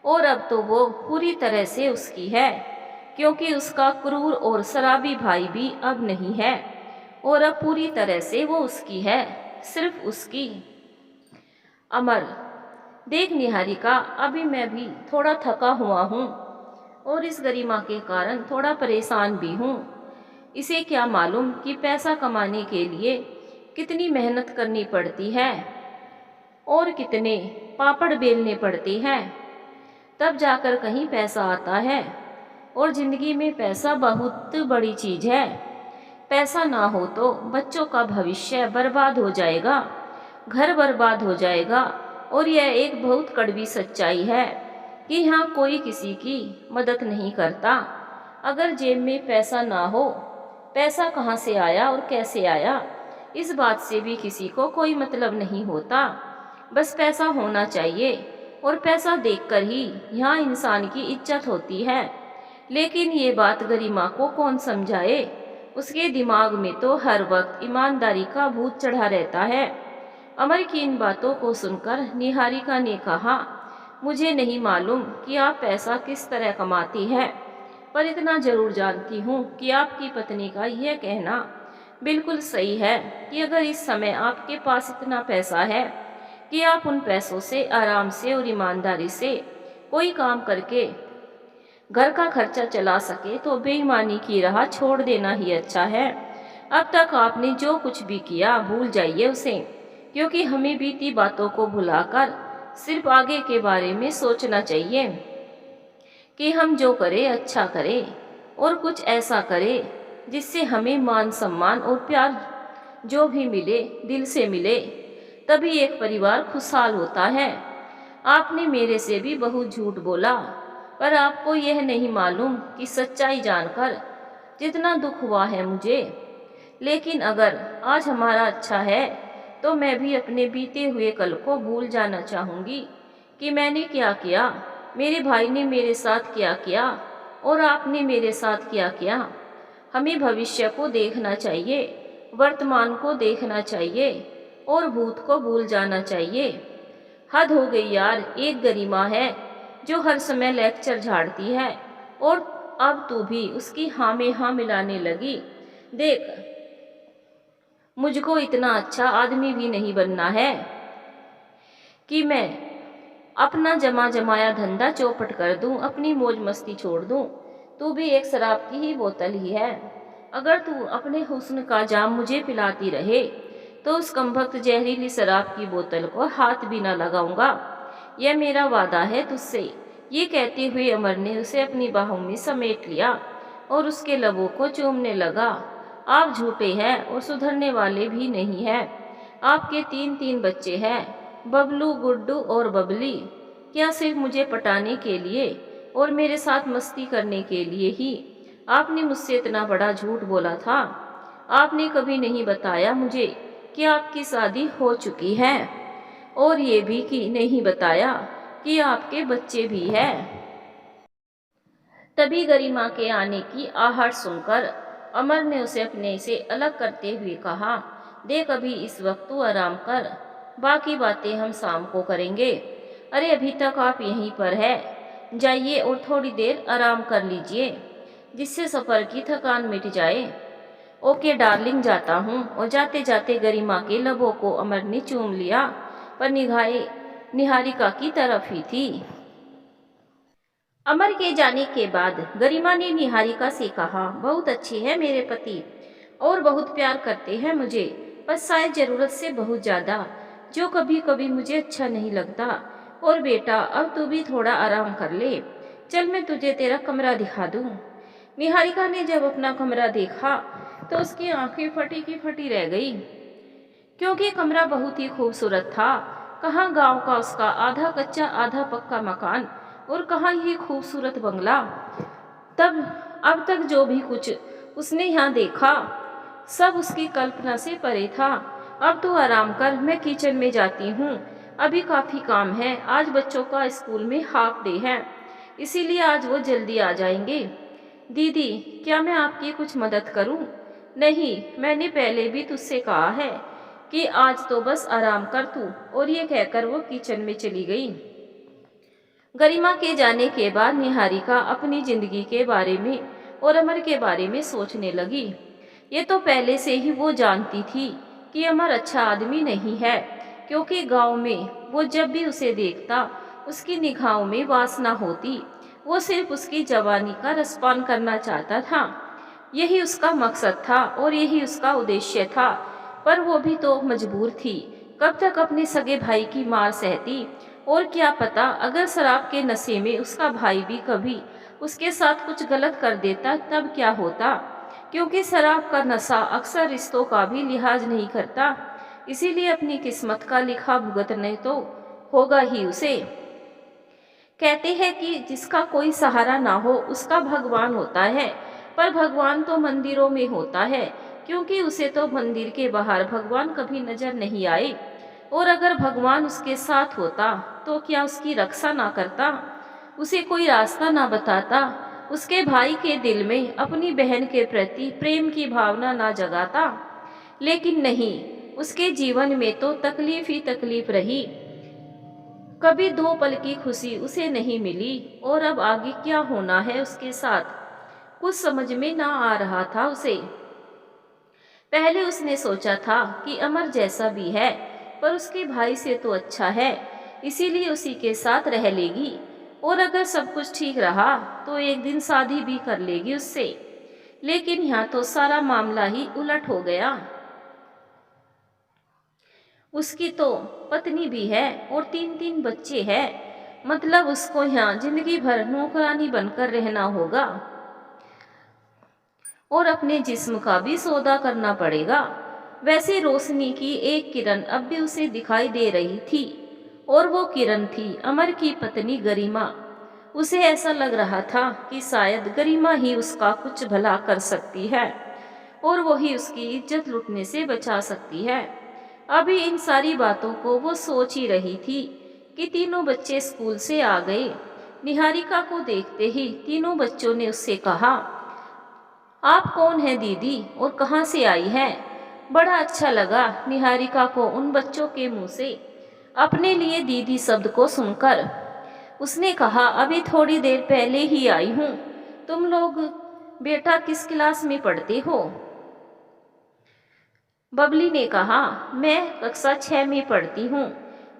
और अब तो वो पूरी तरह से उसकी है, क्योंकि उसका क्रूर और शराबी भाई भी अब नहीं है, और अब पूरी तरह से वो उसकी है, सिर्फ उसकी। अमर, देख निहारिका, अभी मैं भी थोड़ा थका हुआ हूँ और इस गरिमा के कारण थोड़ा परेशान भी हूँ। इसे क्या मालूम कि पैसा कमाने के लिए कितनी मेहनत करनी पड़ती है और कितने पापड़ बेलने पड़ते हैं, तब जाकर कहीं पैसा आता है। और जिंदगी में पैसा बहुत बड़ी चीज है। पैसा ना हो तो बच्चों का भविष्य बर्बाद हो जाएगा, घर बर्बाद हो जाएगा। और यह एक बहुत कड़वी सच्चाई है कि यहाँ कोई किसी की मदद नहीं करता। अगर जेब में पैसा ना हो, पैसा कहाँ से आया और कैसे आया, इस बात से भी किसी को कोई मतलब नहीं होता। बस पैसा होना चाहिए, और पैसा देखकर ही यहाँ इंसान की इज्जत होती है। लेकिन ये बात गरिमा को कौन समझाए? उसके दिमाग में तो हर वक्त ईमानदारी का भूत चढ़ा रहता है। अमर की इन बातों को सुनकर निहारिका ने कहा, मुझे नहीं मालूम कि आप पैसा किस तरह कमाती है, पर इतना जरूर जानती हूँ कि आपकी पत्नी का यह कहना बिल्कुल सही है कि अगर इस समय आपके पास इतना पैसा है कि आप उन पैसों से आराम से और ईमानदारी से कोई काम करके घर का खर्चा चला सके, तो बेईमानी की राह छोड़ देना ही अच्छा है। अब तक आपने जो कुछ भी किया भूल जाइए उसे, क्योंकि हमें बीती बातों को भुलाकर सिर्फ आगे के बारे में सोचना चाहिए कि हम जो करें अच्छा करें, और कुछ ऐसा करें जिससे हमें मान सम्मान और प्यार जो भी मिले दिल से मिले। तभी एक परिवार खुशहाल होता है। आपने मेरे से भी बहुत झूठ बोला, पर आपको यह नहीं मालूम कि सच्चाई जानकर जितना दुख हुआ है मुझे। लेकिन अगर आज हमारा अच्छा है तो मैं भी अपने बीते हुए कल को भूल जाना चाहूँगी कि मैंने क्या किया, मेरे भाई ने मेरे साथ क्या किया, और आपने मेरे साथ क्या किया। हमें भविष्य को देखना चाहिए, वर्तमान को देखना चाहिए, और भूत को भूल जाना चाहिए। हद हो गई यार, एक गरिमा है जो हर समय लेक्चर झाड़ती है, और अब तू भी उसकी हाँ में हाँ मिलाने लगी। देख, मुझको इतना अच्छा आदमी भी नहीं बनना है कि मैं अपना जमा जमाया धंधा चौपट कर दूं, अपनी मौज मस्ती छोड़ दूं। तू भी एक शराब की ही बोतल ही है। अगर तू अपने हुस्न का जाम मुझे पिलाती रहे तो उस कमबख्त जहरीली शराब की बोतल को हाथ भी न लगाऊंगा। यह मेरा वादा है तुझसे। ये कहते हुए अमर ने उसे अपनी बाहों में समेट लिया और उसके लबों को चूमने लगा। आप झूठे हैं और सुधरने वाले भी नहीं हैं। आपके 3 बच्चे हैं, बबलू, गुड्डू और बबली। क्या सिर्फ मुझे पटाने के लिए और मेरे साथ मस्ती करने के लिए ही आपने मुझसे इतना बड़ा झूठ बोला था? आपने कभी नहीं बताया मुझे कि आपकी शादी हो चुकी है, और ये भी कि नहीं बताया कि आपके बच्चे भी हैं। तभी गरिमा के आने की आहट सुनकर अमर ने उसे अपने से अलग करते हुए कहा, देख अभी इस वक्त तू आराम कर, बाकी बातें हम शाम को करेंगे। अरे अभी तक आप यहीं पर है, जाइए और थोड़ी देर आराम कर लीजिए जिससे सफ़र की थकान मिट जाए। ओके डार्लिंग, जाता हूँ। और जाते जाते गरिमा के लबों को अमर ने चूम लिया, पर निगाहें निहारिका की तरफ ही थी। अमर के जाने के बाद गरिमा ने निहारिका से कहा, बहुत अच्छी है मेरे पति और बहुत प्यार करते हैं मुझे, बस शायद ज़रूरत से बहुत ज़्यादा, जो कभी कभी मुझे अच्छा नहीं लगता। और बेटा अब तू भी थोड़ा आराम कर ले, चल मैं तुझे तेरा कमरा दिखा दूँ। निहारिका ने जब अपना कमरा देखा तो उसकी आंखें फटी की फटी रह गई, क्योंकि कमरा बहुत ही खूबसूरत था। कहाँ गांव का उसका आधा कच्चा आधा पक्का मकान, और कहाँ ये खूबसूरत बंगला। तब अब तक जो भी कुछ उसने यहाँ देखा सब उसकी कल्पना से परे था। अब तो आराम कर, मैं किचन में जाती हूँ, अभी काफ़ी काम है। आज बच्चों का स्कूल में हाफ डे है, इसीलिए आज वो जल्दी आ जाएंगे। दीदी, क्या मैं आपकी कुछ मदद करूँ? नहीं, मैंने पहले भी तुझसे कहा है कि आज तो बस आराम कर तू। और ये कहकर वो किचन में चली गई। गरिमा के जाने के बाद निहारिका अपनी जिंदगी के बारे में और अमर के बारे में सोचने लगी। ये तो पहले से ही वो जानती थी कि अमर अच्छा आदमी नहीं है, क्योंकि गांव में वो जब भी उसे देखता उसकी निगाहों में वासना होती। वो सिर्फ उसकी जवानी का रसपान करना चाहता था। यही उसका मकसद था और यही उसका उद्देश्य था। पर वो भी तो मजबूर थी। कब तक अपने सगे भाई की मार सहती? और क्या पता अगर शराब के नशे में उसका भाई भी कभी उसके साथ कुछ गलत कर देता तब क्या होता? क्योंकि शराब का नशा अक्सर रिश्तों का भी लिहाज नहीं करता। इसीलिए अपनी किस्मत का लिखा भुगतने तो होगा ही उसे। कहते हैं कि जिसका कोई सहारा ना हो उसका भगवान होता है, पर भगवान तो मंदिरों में होता है, क्योंकि उसे तो मंदिर के बाहर भगवान कभी नजर नहीं आए। और अगर भगवान उसके साथ होता तो क्या उसकी रक्षा ना करता, उसे कोई रास्ता ना बताता, उसके भाई के दिल में अपनी बहन के प्रति प्रेम की भावना ना जगाता? लेकिन नहीं, उसके जीवन में तो तकलीफ ही तकलीफ रही। कभी 2 पल की खुशी उसे नहीं मिली। और अब आगे क्या होना है उसके साथ, कुछ समझ में ना आ रहा था उसे। पहले उसने सोचा था कि अमर जैसा भी है पर उसके भाई से तो अच्छा है, इसीलिए उसी के साथ रह लेगी। और अगर सब कुछ ठीक रहा तो एक दिन शादी भी कर लेगी उससे। लेकिन यहाँ तो सारा मामला ही उलट हो गया। उसकी तो पत्नी भी है और 3 बच्चे हैं। मतलब उसको यहाँ जिंदगी भर नौकरानी बनकर रहना होगा और अपने जिस्म का भी सौदा करना पड़ेगा। वैसे रोशनी की एक किरण अब भी उसे दिखाई दे रही थी, और वो किरण थी अमर की पत्नी गरिमा। उसे ऐसा लग रहा था कि शायद गरिमा ही उसका कुछ भला कर सकती है और वही उसकी इज्जत लुटने से बचा सकती है। अभी इन सारी बातों को वो सोच ही रही थी कि तीनों बच्चे स्कूल से आ गए। निहारिका को देखते ही तीनों बच्चों ने उससे कहा, आप कौन है दीदी और कहाँ से आई है? बड़ा अच्छा लगा निहारिका को उन बच्चों के मुंह से अपने लिए दीदी शब्द को सुनकर। उसने कहा, अभी थोड़ी देर पहले ही आई हूँ। तुम लोग बेटा किस क्लास में पढ़ते हो? बबली ने कहा, मैं कक्षा 6 में पढ़ती हूँ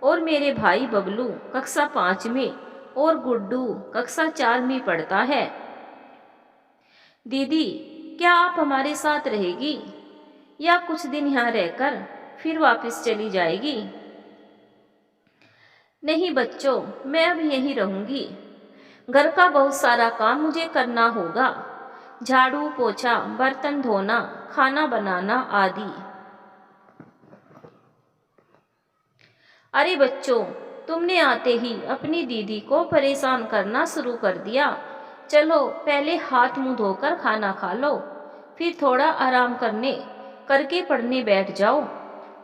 और मेरे भाई बबलू कक्षा 5 में और गुड्डू कक्षा 4 में पढ़ता है। दीदी, क्या आप हमारे साथ रहेगी या कुछ दिन यहाँ रहकर फिर वापस चली जाएगी? नहीं बच्चों, मैं अब यहीं रहूंगी। घर का बहुत सारा काम मुझे करना होगा, झाड़ू पोछा, बर्तन धोना, खाना बनाना आदि। अरे बच्चों, तुमने आते ही अपनी दीदी को परेशान करना शुरू कर दिया। चलो पहले हाथ मुंह धोकर खाना खा लो, फिर थोड़ा आराम करके पढ़ने बैठ जाओ।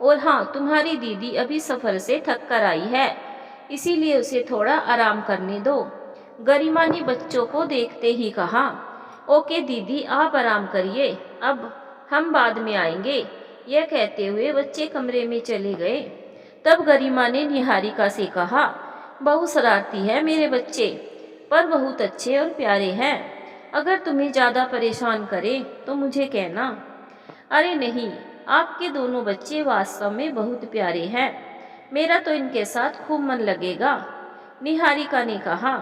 और हाँ, तुम्हारी दीदी अभी सफर से थक कर आई है, इसीलिए उसे थोड़ा आराम करने दो। गरिमा ने बच्चों को देखते ही कहा, ओके दीदी, आप आराम करिए, अब हम बाद में आएंगे। यह कहते हुए बच्चे कमरे में चले गए। तब गरिमा ने निहारिका से कहा, बहुत शरारती है मेरे बच्चे, पर बहुत अच्छे और प्यारे हैं। अगर तुम्हें ज़्यादा परेशान करें तो मुझे कहना। अरे नहीं, आपके दोनों बच्चे वास्तव में बहुत प्यारे हैं, मेरा तो इनके साथ खूब मन लगेगा, निहारिका ने कहा।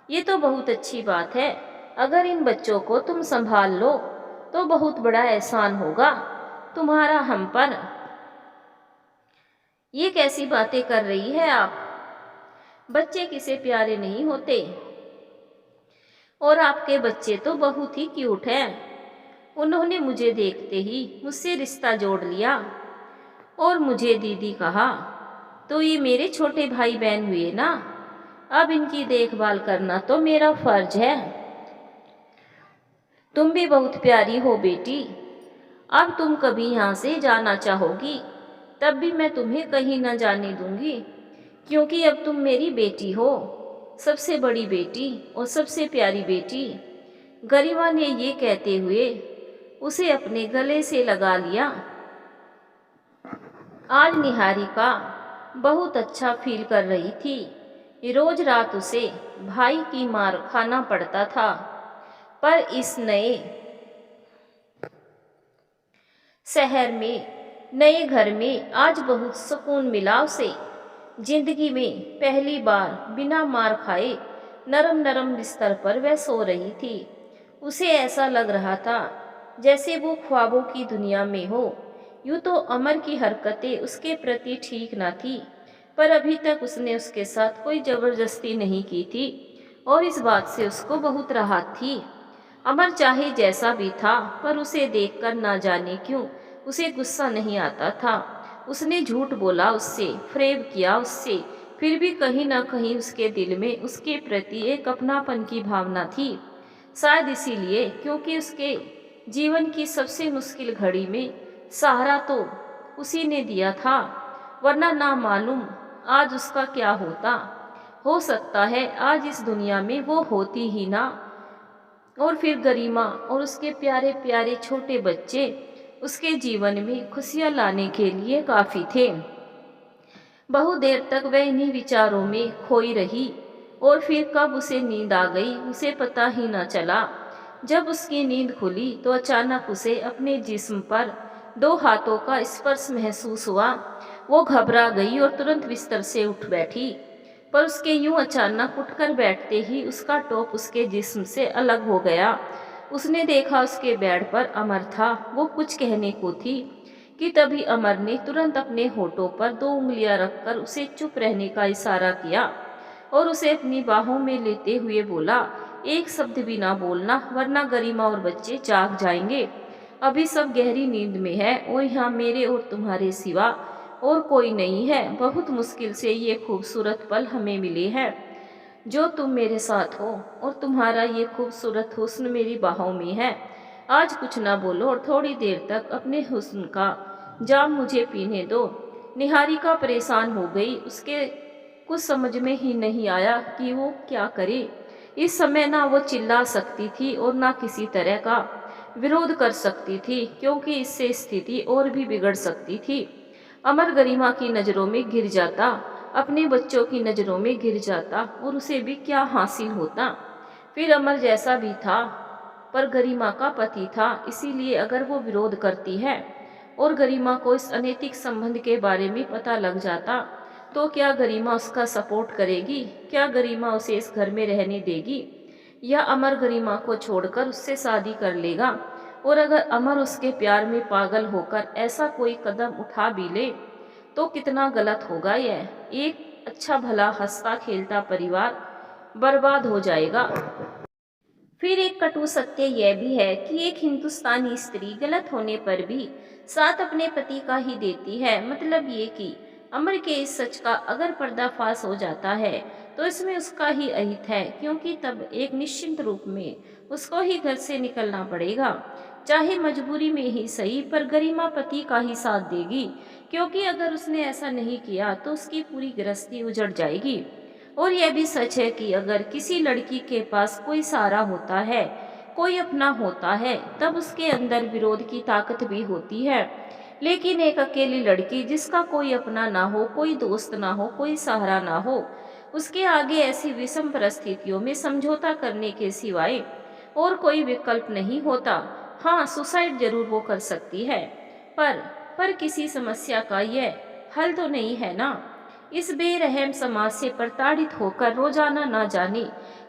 ये तो बहुत अच्छी बात है। अगर इन बच्चों को तुम संभाल लो तो बहुत बड़ा एहसान होगा तुम्हारा हम पर। ये कैसी बातें कर रही है आप? बच्चे किसे प्यारे नहीं होते? और आपके बच्चे तो बहुत ही क्यूट हैं। उन्होंने मुझे देखते ही मुझसे रिश्ता जोड़ लिया और मुझे दीदी कहा। तो ये मेरे छोटे भाई बहन हुए ना, अब इनकी देखभाल करना तो मेरा फर्ज है। तुम भी बहुत प्यारी हो बेटी। अब तुम कभी यहाँ से जाना चाहोगी तब भी मैं तुम्हें कहीं न जाने दूंगी, क्योंकि अब तुम मेरी बेटी हो, सबसे बड़ी बेटी और सबसे प्यारी बेटी। गरिमा ने ये कहते हुए उसे अपने गले से लगा लिया। आज निहारिका बहुत अच्छा फील कर रही थी। रोज रात उसे भाई की मार खाना पड़ता था, पर इस नए शहर में, नए घर में आज बहुत सुकून मिला उसे। जिंदगी में पहली बार बिना मार खाए नरम नरम बिस्तर पर वह सो रही थी। उसे ऐसा लग रहा था जैसे वो ख्वाबों की दुनिया में हो। यूं तो अमर की हरकतें उसके प्रति ठीक न थी, पर अभी तक उसने उसके साथ कोई जबरदस्ती नहीं की थी और इस बात से उसको बहुत राहत थी। अमर चाहे जैसा भी था, पर उसे देखकर ना जाने क्यों उसे गुस्सा नहीं आता था। उसने झूठ बोला उससे, फरेब किया उससे, फिर भी कहीं ना कहीं उसके दिल में उसके प्रति एक अपनापन की भावना थी। शायद इसीलिए, क्योंकि उसके जीवन की सबसे मुश्किल घड़ी में सहारा तो उसी ने दिया था, वरना ना मालूम आज उसका क्या होता। हो सकता है आज इस दुनिया में वो होती ही ना, और फिर गरिमा और उसके प्यारे प्यारे छोटे बच्चे उसके जीवन में खुशियां लाने के लिए काफी थे। बहुत देर तक वह इन्हीं विचारों में खोई रही और फिर कब उसे नींद आ गई उसे पता ही न चला। जब उसकी नींद खुली तो अचानक उसे अपने जिस्म पर दो हाथों का स्पर्श महसूस हुआ। वो घबरा गई और तुरंत बिस्तर से उठ बैठी, पर उसके यूं अचानक उठकर बैठते ही उसका टॉप उसके जिस्म से अलग हो गया। उसने देखा उसके बेड पर अमर था। वो कुछ कहने को थी कि तभी अमर ने तुरंत अपने होठों पर दो उंगलियां रखकर उसे चुप रहने का इशारा किया और उसे अपनी बाहों में लेते हुए बोला, एक शब्द भी ना बोलना, वरना गरिमा और बच्चे जाग जाएंगे। अभी सब गहरी नींद में है और यहाँ मेरे और तुम्हारे सिवा और कोई नहीं है। बहुत मुश्किल से ये खूबसूरत पल हमें मिले हैं जो तुम मेरे साथ हो, और तुम्हारा ये खूबसूरत हुस्न मेरी बाहों में है। आज कुछ ना बोलो और थोड़ी देर तक अपने हुस्न का जाम मुझे पीने दो। निहारिका परेशान हो गई। उसके कुछ समझ में ही नहीं आया कि वो क्या करे। इस समय ना वो चिल्ला सकती थी और ना किसी तरह का विरोध कर सकती थी, क्योंकि इससे स्थिति और भी बिगड़ सकती थी। अमर गरिमा की नज़रों में गिर जाता, अपने बच्चों की नज़रों में गिर जाता और उसे भी क्या हासिल होता। फिर अमर जैसा भी था, पर गरिमा का पति था, इसीलिए अगर वो विरोध करती है और गरिमा को इस अनैतिक संबंध के बारे में पता लग जाता, तो क्या गरिमा उसका सपोर्ट करेगी? क्या गरिमा उसे इस घर में रहने देगी, या अमर गरिमा को छोड़कर उससे शादी कर लेगा? और अगर अमर उसके प्यार में पागल होकर ऐसा कोई कदम उठा भी ले तो कितना गलत होगा यह। एक अच्छा भला हंसता खेलता परिवार बर्बाद हो जाएगा। फिर एक कटु सत्य यह भी है कि एक हिंदुस्तानी स्त्री गलत होने पर भी साथ अपने पति का ही देती है। मतलब ये कि अमर के इस सच का अगर पर्दाफाश हो जाता है तो इसमें उसका ही अहित है, क्योंकि तब एक निश्चिंत रूप में उसको ही घर से निकलना पड़ेगा, चाहे मजबूरी में ही सही, पर गरिमा पति का ही साथ देगी, क्योंकि अगर उसने ऐसा नहीं किया तो उसकी पूरी गृहस्थी उजड़ जाएगी। और यह भी सच है कि अगर किसी लड़की के पास कोई सहारा होता है, कोई अपना होता है, तब उसके अंदर विरोध की ताकत भी होती है। लेकिन एक अकेली लड़की जिसका कोई अपना ना हो, कोई दोस्त ना हो, कोई सहारा ना हो, उसके आगे ऐसी विषम परिस्थितियों में समझौता करने के सिवाय और कोई विकल्प नहीं होता। हाँ, सुसाइड जरूर वो कर सकती है, पर किसी समस्या का यह हल तो नहीं है ना। इस बेरहम समाज से प्रताड़ित होकर रोजाना ना जाने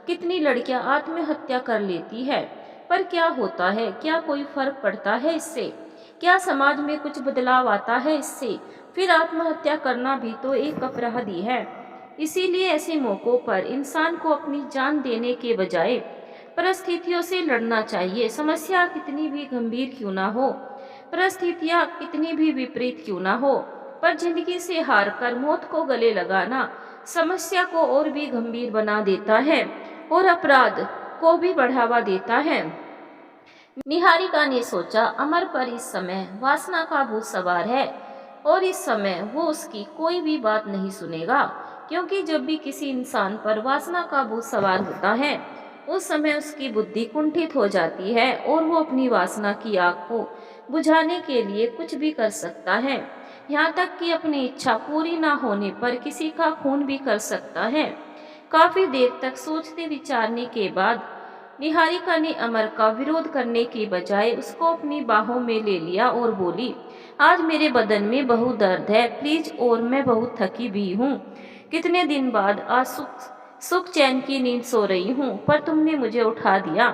कितनी लड़कियां आत्महत्या कर लेती है, पर क्या होता है? क्या कोई फर्क पड़ता है इससे? क्या समाज में कुछ बदलाव आता है इससे? फिर आत्महत्या करना भी तो एक अपराध ही है। इसीलिए ऐसे मौकों पर इंसान को अपनी जान देने के बजाय परिस्थितियों से लड़ना चाहिए। समस्या कितनी भी गंभीर क्यों ना हो, परिस्थितियां कितनी भी विपरीत क्यों ना हो, पर जिंदगी से हारकर मौत को गले लगाना समस्या को और भी गंभीर बना देता है और अपराध को भी बढ़ावा देता है। निहारिका ने सोचा, अमर पर इस समय वासना का भूत सवार है और इस समय वो उसकी कोई भी बात नहीं सुनेगा, क्योंकि जब भी किसी इंसान पर वासना का भूत सवार होता है उस समय उसकी बुद्धि कुंठित हो जाती है और वो अपनी वासना की आग को बुझाने के लिए कुछ भी कर सकता है, यहाँ तक कि अपनी इच्छा पूरी ना होने पर किसी का खून भी कर सकता है। काफी देर तक सोचते विचारने के बाद निहारिका ने अमर का विरोध करने के बजाय उसको अपनी बाहों में ले लिया और बोली, आज मेरे बदन में बहुत दर्द है प्लीज, और मैं बहुत थकी भी हूँ। कितने दिन बाद आज सुख सुख चैन की नींद सो रही हूँ, पर तुमने मुझे उठा दिया।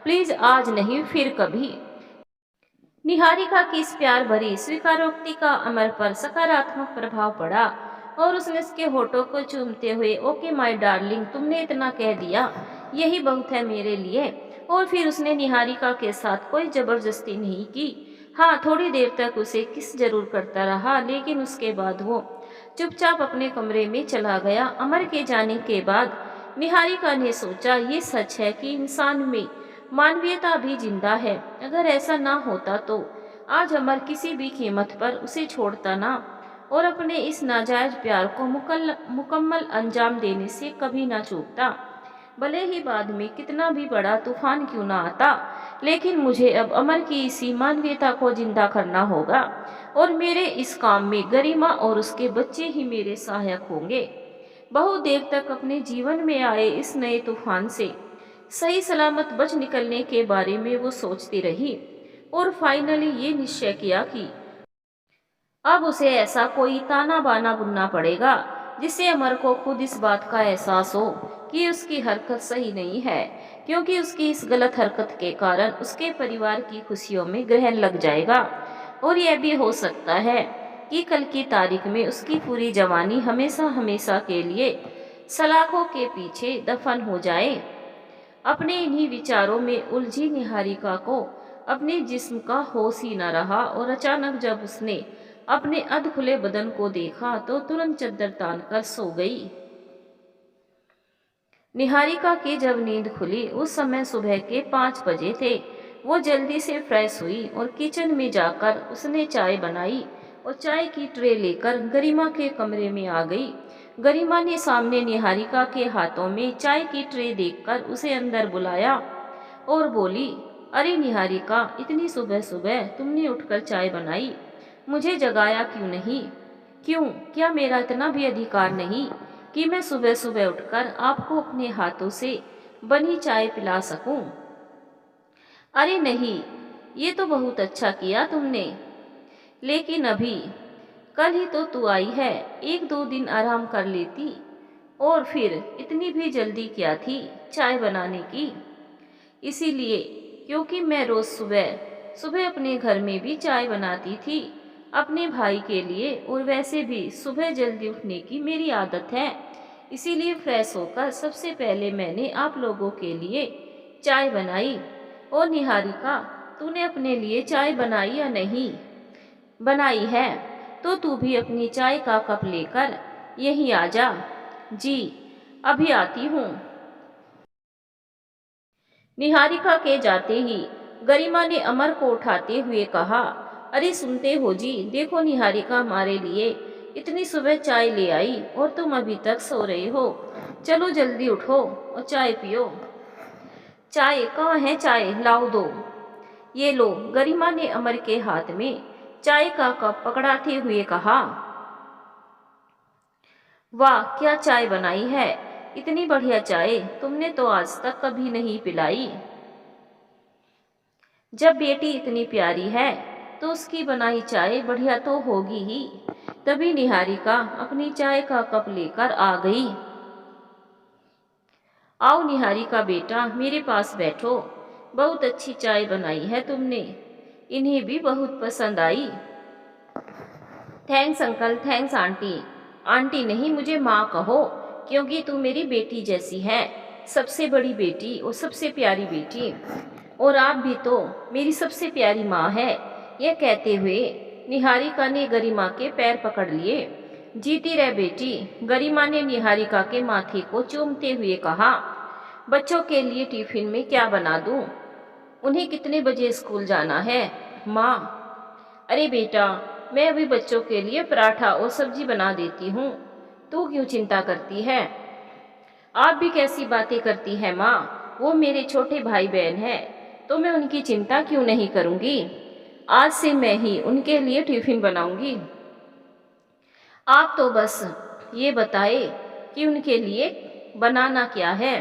प्लीज आज नहीं, फिर कभी। निहारिका की इस प्यार भरी स्वीकारोक्ति का अमर पर सकारात्मक प्रभाव पड़ा और उसने उसके होठों को चूमते हुए, ओके माय डार्लिंग, तुमने इतना कह दिया, यही बहुत है मेरे लिए। और फिर उसने निहारिका के साथ कोई जबरदस्ती नहीं की। हाँ, थोड़ी देर तक उसे किस जरूर करता रहा, लेकिन उसके बाद वो चुपचाप अपने कमरे में चला गया। अमर के जाने के बाद निहारिका ने सोचा, ये सच है कि इंसान में मानवीयता भी जिंदा है। अगर ऐसा ना होता तो आज अमर किसी भी कीमत पर उसे छोड़ता ना और अपने इस नाजायज प्यार को मुकम्मल अंजाम देने से कभी ना चूकता। भले ही बाद में कितना भी बड़ा तूफान क्यों ना आता, लेकिन मुझे अब अमर की इसी मानवीयता को जिंदा करना होगा और मेरे इस काम में गरिमा और उसके बच्चे ही मेरे सहायक होंगे। बहुत देर तक अपने जीवन में आए इस नए तूफान से सही सलामत बच निकलने के बारे में वो सोचती रही और फाइनली ये निश्चय किया कि अब उसे ऐसा कोई ताना बाना बुनना पड़ेगा जिससे अमर को खुद इस बात का एहसास हो कि उसकी हरकत सही नहीं है, क्योंकि उसकी इस गलत हरकत के कारण उसके परिवार की खुशियों में ग्रहण लग जाएगा और यह भी हो सकता है कि कल की तारीख में उसकी पूरी जवानी हमेशा हमेशा के लिए सलाखों के पीछे दफन हो जाए। अपने इन्हीं विचारों में उलझी निहारिका को अपने जिस्म का होश ही न रहा और अचानक जब उसने अपने अध खुले बदन को देखा तो तुरंत चद्दर तान कर सो गई। निहारिका की जब नींद खुली उस समय सुबह के 5 बजे थे। वो जल्दी से फ्रेश हुई और किचन में जाकर उसने चाय बनाई और चाय की ट्रे लेकर गरिमा के कमरे में आ गई। गरिमा ने सामने निहारिका के हाथों में चाय की ट्रे देखकर उसे अंदर बुलाया और बोली, अरे निहारिका, इतनी सुबह सुबह तुमने उठकर चाय बनाई, मुझे जगाया क्यों नहीं? क्यों, क्या मेरा इतना भी अधिकार नहीं कि मैं सुबह सुबह उठकर आपको अपने हाथों से बनी चाय पिला सकूं? अरे नहीं, ये तो बहुत अच्छा किया तुमने, लेकिन अभी कल ही तो तू आई है, 1-2 दिन आराम कर लेती। और फिर इतनी भी जल्दी क्या थी चाय बनाने की? इसीलिए क्योंकि मैं रोज सुबह सुबह अपने घर में भी चाय बनाती थी अपने भाई के लिए, और वैसे भी सुबह जल्दी उठने की मेरी आदत है। इसीलिए फ्रेश होकर सबसे पहले मैंने आप लोगों के लिए चाय बनाई। और निहारिका, तूने अपने लिए चाय बनाई या नहीं? बनाई है, तो तू भी अपनी चाय का कप लेकर यहीं आ जा। जी, अभी आती हूँ। निहारिका के जाते ही गरिमा ने अमर को उठाते हुए कहा, अरे सुनते हो जी, देखो निहारिका हमारे लिए इतनी सुबह चाय ले आई और तुम अभी तक सो रहे हो। चलो जल्दी उठो और चाय पियो। चाय कहाँ है? चाय लाओ दो। ये लो। गरिमा ने अमर के हाथ में चाय का कप पकड़ाते हुए कहा, वाह क्या चाय बनाई है, इतनी बढ़िया चाय तुमने तो आज तक कभी नहीं पिलाई। जब बेटी इतनी प्यारी है तो उसकी बनाई चाय बढ़िया तो होगी ही। तभी निहारिका अपनी चाय का कप लेकर आ गई। आओ निहारिका बेटा, मेरे पास बैठो, बहुत अच्छी चाय बनाई है तुमने, इन्हें भी बहुत पसंद आई। Thanks uncle, thanks aunty. Aunty नहीं, मुझे माँ कहो, क्योंकि तू मेरी बेटी जैसी है, सबसे बड़ी बेटी और सबसे प्यारी बेटी, और आप भी तो मेरी सबसे प्यारी माँ है। यह कहते हुए निहारिका ने गरिमा के पैर पकड़ लिए। जीती रह बेटी, गरिमा ने निहारिका के माथे को चूमते हुए कहा। बच्चों के लिए टिफिन में क्या बना दूं? उन्हें कितने बजे स्कूल जाना है माँ? अरे बेटा, मैं अभी बच्चों के लिए पराठा और सब्जी बना देती हूँ, तू क्यों चिंता करती है? आप भी कैसी बातें करती है माँ, वो मेरे छोटे भाई बहन हैं, तो मैं उनकी चिंता क्यों नहीं करूँगी। आज से मैं ही उनके लिए टिफ़िन बनाऊँगी। आप तो बस ये बताए कि उनके लिए बनाना क्या है।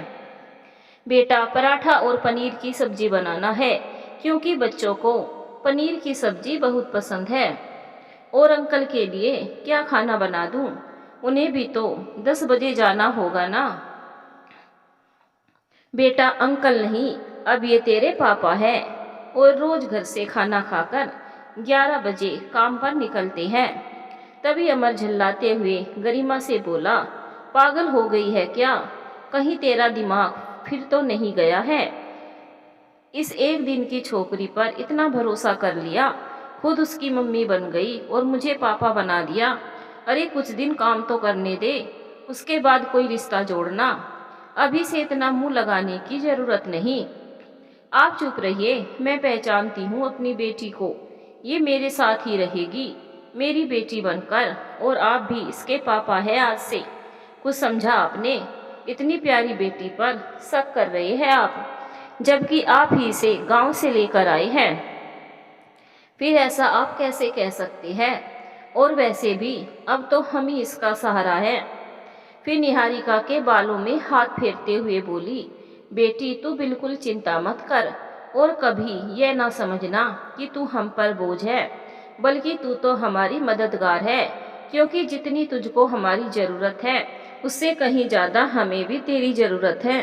बेटा, पराठा और पनीर की सब्जी बनाना है, क्योंकि बच्चों को पनीर की सब्जी बहुत पसंद है। और अंकल के लिए क्या खाना बना दूं? उन्हें भी तो 10 बजे जाना होगा ना। बेटा, अंकल नहीं, अब ये तेरे पापा हैं और रोज घर से खाना खाकर 11 बजे काम पर निकलते हैं। तभी अमर झल्लाते हुए गरिमा से बोला, पागल हो गई है क्या? कहीं तेरा दिमाग फिर तो नहीं गया है? इस एक दिन की छोकरी पर इतना भरोसा कर लिया, खुद उसकी मम्मी बन गई और मुझे पापा बना दिया। अरे कुछ दिन काम तो करने दे, उसके बाद कोई रिश्ता जोड़ना। अभी से इतना मुंह लगाने की जरूरत नहीं। आप चुप रहिए, मैं पहचानती हूँ अपनी बेटी को। ये मेरे साथ ही रहेगी, मेरी बेटी बनकर। और आप भी इसके पापा हैं आज से। कुछ समझा आपने? इतनी प्यारी बेटी पर शक कर रहे हैं आप, जबकि आप ही इसे गांव से लेकर आए हैं। फिर ऐसा आप कैसे कह सकते हैं? और वैसे भी अब तो हम ही इसका सहारा है। फिर निहारिका के बालों में हाथ फेरते हुए बोली, बेटी तू बिल्कुल चिंता मत कर, और कभी यह ना समझना कि तू हम पर बोझ है, बल्कि तू तो हमारी मददगार है। क्योंकि जितनी तुझको हमारी ज़रूरत है, उससे कहीं ज़्यादा हमें भी तेरी ज़रूरत है।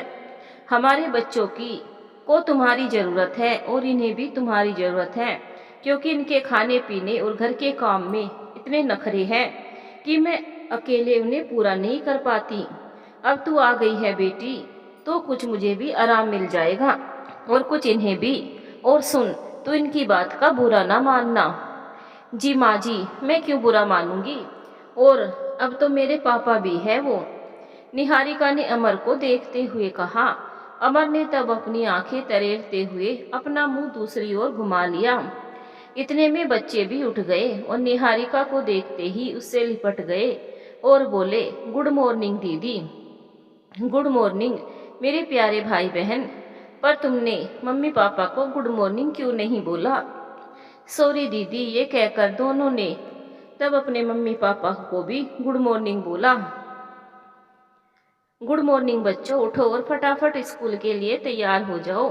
हमारे बच्चों की को तुम्हारी ज़रूरत है और इन्हें भी तुम्हारी ज़रूरत है, क्योंकि इनके खाने पीने और घर के काम में इतने नखरे हैं कि मैं अकेले उन्हें पूरा नहीं कर पाती। अब तू आ गई है बेटी, तो कुछ मुझे भी आराम मिल जाएगा और कुछ इन्हें भी। और सुन, तू इनकी बात का बुरा ना मानना। जी माँ जी, मैं क्यों बुरा मानूंगी? और अब तो मेरे पापा भी है वो। निहारिका ने अमर को देखते हुए कहा। अमर ने तब अपनी आंखें तरेरते हुए अपना मुंह दूसरी ओर घुमा लिया। इतने में बच्चे भी उठ गए और निहारिका को देखते ही उससे लिपट गए और बोले, गुड मॉर्निंग दीदी। गुड मॉर्निंग मेरे प्यारे भाई बहन। पर तुमने मम्मी पापा को गुड मॉर्निंग क्यों नहीं बोला? सॉरी दीदी, ये कहकर दोनों ने तब अपने मम्मी पापा को भी गुड मॉर्निंग बोला। गुड मॉर्निंग बच्चों, उठो और फटाफट स्कूल के लिए तैयार हो जाओ,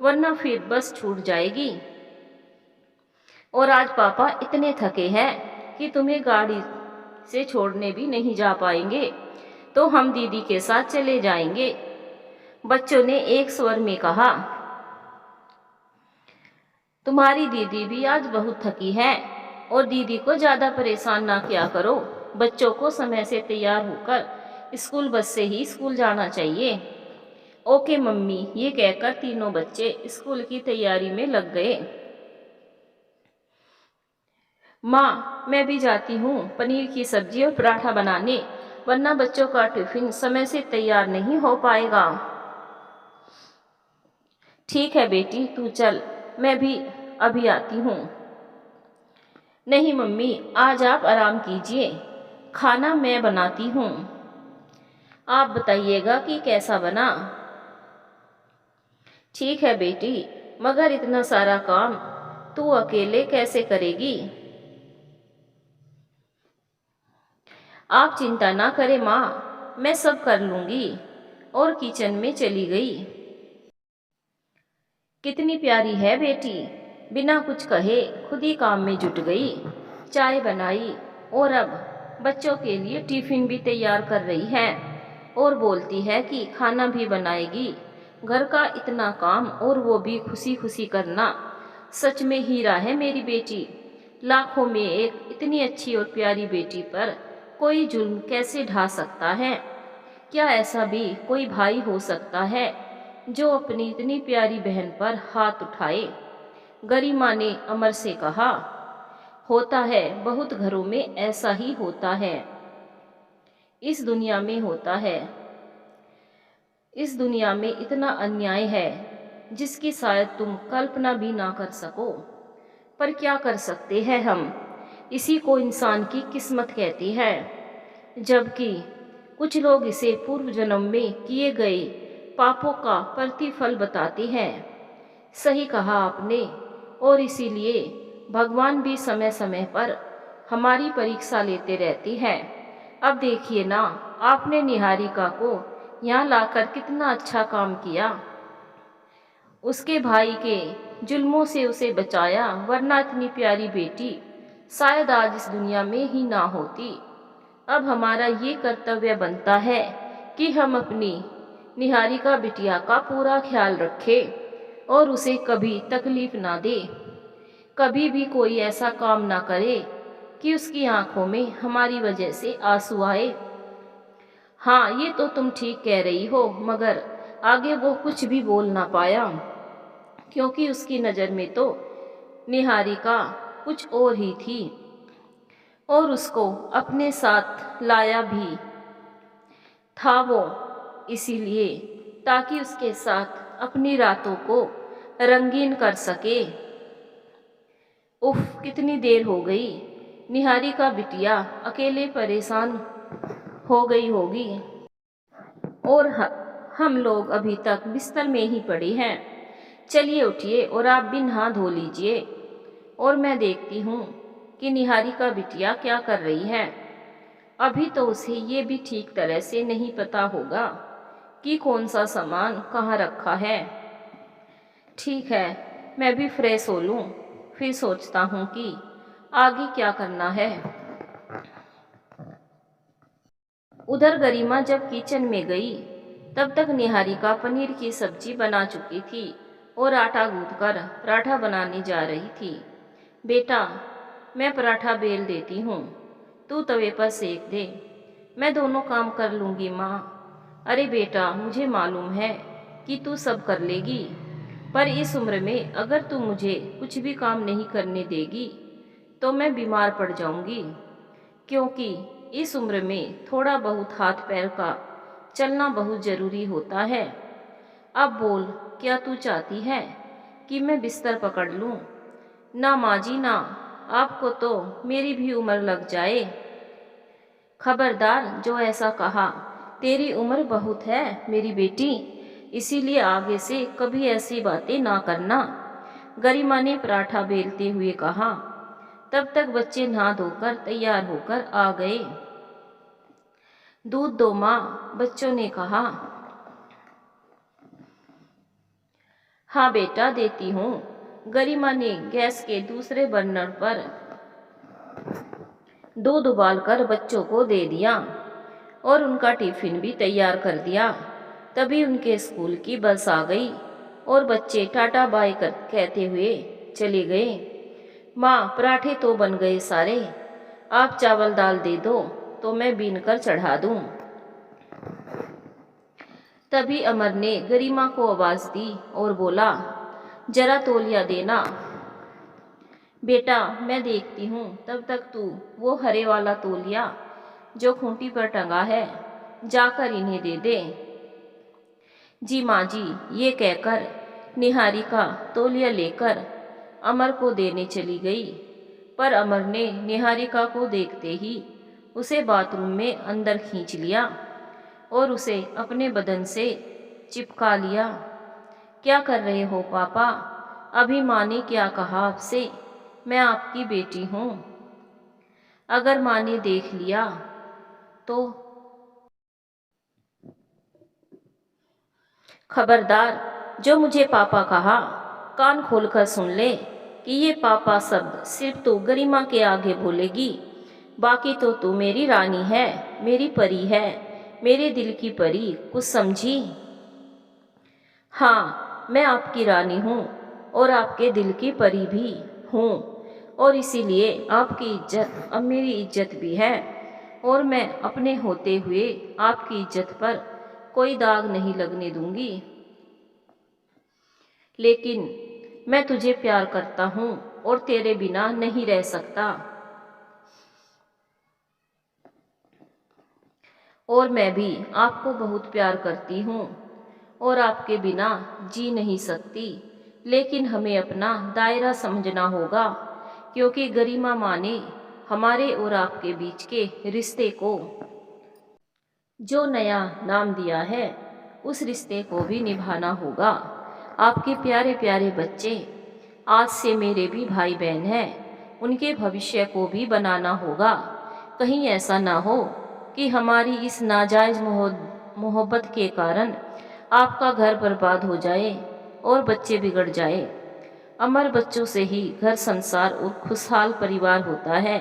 वरना फिर बस छूट जाएगी। और आज पापा इतने थके हैं कि तुम्हें गाड़ी से छोड़ने भी नहीं जा पाएंगे, तो हम दीदी के साथ चले जाएंगे, बच्चों ने एक स्वर में कहा। तुम्हारी दीदी भी आज बहुत थकी है और दीदी को ज़्यादा परेशान ना किया करो। बच्चों को समय से तैयार होकर स्कूल बस से ही स्कूल जाना चाहिए। ओके मम्मी, ये कहकर तीनों बच्चे स्कूल की तैयारी में लग गए। माँ, मैं भी जाती हूँ पनीर की सब्जी और पराठा बनाने, वरना बच्चों का टिफिन समय से तैयार नहीं हो पाएगा। ठीक है बेटी, तू चल, मैं भी अभी आती हूँ। नहीं मम्मी, आज आप आराम कीजिए, खाना मैं बनाती हूँ, आप बताइएगा कि कैसा बना। ठीक है बेटी, मगर इतना सारा काम तू अकेले कैसे करेगी? आप चिंता ना करें माँ, मैं सब कर लूँगी। और किचन में चली गई। कितनी प्यारी है बेटी, बिना कुछ कहे खुद ही काम में जुट गई। चाय बनाई और अब बच्चों के लिए टिफिन भी तैयार कर रही है और बोलती है कि खाना भी बनाएगी। घर का इतना काम और वो भी खुशी खुशी करना, सच में हीरा है मेरी बेटी। लाखों में एक इतनी अच्छी और प्यारी बेटी पर कोई जुल्म कैसे ढा सकता है? क्या ऐसा भी कोई भाई हो सकता है जो अपनी इतनी प्यारी बहन पर हाथ उठाए? गरिमा ने अमर से कहा। होता है, बहुत घरों में ऐसा ही होता है। इस दुनिया में होता है। इस दुनिया में इतना अन्याय है जिसकी शायद तुम कल्पना भी ना कर सको। पर क्या कर सकते हैं हम? इसी को इंसान की किस्मत कहती है। जबकि कुछ लोग इसे पूर्व जन्म में किए गए पापों का प्रतिफल बताते हैं। सही कहा आपने, और इसीलिए भगवान भी समय समय पर हमारी परीक्षा लेते रहते हैं। अब देखिए ना, आपने निहारिका को यहाँ लाकर कितना अच्छा काम किया। उसके भाई के जुल्मों से उसे बचाया, वरना इतनी प्यारी बेटी शायद आज इस दुनिया में ही ना होती। अब हमारा ये कर्तव्य बनता है कि हम अपनी निहारिका बिटिया का पूरा ख्याल रखें और उसे कभी तकलीफ ना दे, कभी भी कोई ऐसा काम ना करे कि उसकी आंखों में हमारी वजह से आंसू आए। हाँ, ये तो तुम ठीक कह रही हो, मगर आगे वो कुछ भी बोल ना पाया, क्योंकि उसकी नज़र में तो निहारिका कुछ और ही थी, और उसको अपने साथ लाया भी था वो इसीलिए, ताकि उसके साथ अपनी रातों को रंगीन कर सके। उफ, कितनी देर हो गई। निहारिका बिटिया अकेले परेशान हो गई होगी, और हम लोग अभी तक बिस्तर में ही पड़े हैं। चलिए उठिए और आप भी नहा धो लीजिए, और मैं देखती हूँ कि निहारिका बिटिया क्या कर रही है। अभी तो उसे ये भी ठीक तरह से नहीं पता होगा कि कौन सा सामान कहाँ रखा है। ठीक है, मैं भी फ्रेश हो लूँ, फिर सोचता हूँ कि आगे क्या करना है। उधर गरिमा जब किचन में गई, तब तक निहारिका पनीर की सब्जी बना चुकी थी और आटा गूंथकर पराठा बनाने जा रही थी। बेटा, मैं पराठा बेल देती हूँ, तू तवे पर सेक दे, मैं दोनों काम कर लूँगी माँ। अरे बेटा, मुझे मालूम है कि तू सब कर लेगी, पर इस उम्र में अगर तू मुझे कुछ भी काम नहीं करने देगी तो मैं बीमार पड़ जाऊँगी, क्योंकि इस उम्र में थोड़ा बहुत हाथ पैर का चलना बहुत ज़रूरी होता है। अब बोल, क्या तू चाहती है कि मैं बिस्तर पकड़ लूँ? ना माँ जी ना, आपको तो मेरी भी उम्र लग जाए। खबरदार, जो ऐसा कहा, तेरी उम्र बहुत है मेरी बेटी, इसीलिए आगे से कभी ऐसी बातें ना करना, गरिमा ने पराठा बेलते हुए कहा। तब तक बच्चे नहा धोकर तैयार होकर आ गए। दूध दो माँ, बच्चों ने कहा। हाँ बेटा, देती हूँ। गरिमा ने गैस के दूसरे बर्नर पर दूध उबालकर बच्चों को दे दिया और उनका टिफिन भी तैयार कर दिया। तभी उनके स्कूल की बस आ गई और बच्चे टाटा बाय कर कहते हुए चले गए। माँ, पराठे तो बन गए सारे, आप चावल दाल दे दो तो मैं बीन कर चढ़ा दूँ। तभी अमर ने गरिमा को आवाज़ दी और बोला, जरा तौलिया देना। बेटा, मैं देखती हूँ, तब तक तू वो हरे वाला तौलिया जो खूंटी पर टंगा है जाकर इन्हें दे दे। जी माँ जी, ये कहकर निहारिका तौलिया लेकर अमर को देने चली गई, पर अमर ने निहारिका को देखते ही उसे बाथरूम में अंदर खींच लिया और उसे अपने बदन से चिपका लिया। क्या कर रहे हो पापा? अभी माँ ने क्या कहा आपसे? मैं आपकी बेटी हूँ, अगर माँ ने देख लिया तो? खबरदार, जो मुझे पापा कहा कान खोलकर सुन ले कि ये पापा शब्द सिर्फ तो गरिमा के आगे बोलेगी, बाकी तो तू मेरी रानी है, मेरी परी है, मेरे दिल की परी, कुछ समझी? हाँ, मैं आपकी रानी हूँ और आपके दिल की परी भी हूँ, और इसीलिए आपकी इज्जत अब मेरी इज्जत भी है, और मैं अपने होते हुए आपकी इज्जत पर कोई दाग नहीं लगने दूंगी। लेकिन मैं तुझे प्यार करता हूँ और तेरे बिना नहीं रह सकता, और मैं भी आपको बहुत प्यार करती हूँ और आपके बिना जी नहीं सकती। लेकिन हमें अपना दायरा समझना होगा, क्योंकि गरिमा माँ ने हमारे और आपके बीच के रिश्ते को जो नया नाम दिया है उस रिश्ते को भी निभाना होगा। आपके प्यारे प्यारे बच्चे आज से मेरे भी भाई बहन हैं, उनके भविष्य को भी बनाना होगा। कहीं ऐसा ना हो कि हमारी इस नाजायज़ मोहब्बत के कारण आपका घर बर्बाद हो जाए और बच्चे बिगड़ जाए। अमर बच्चों से ही घर संसार और खुशहाल परिवार होता है।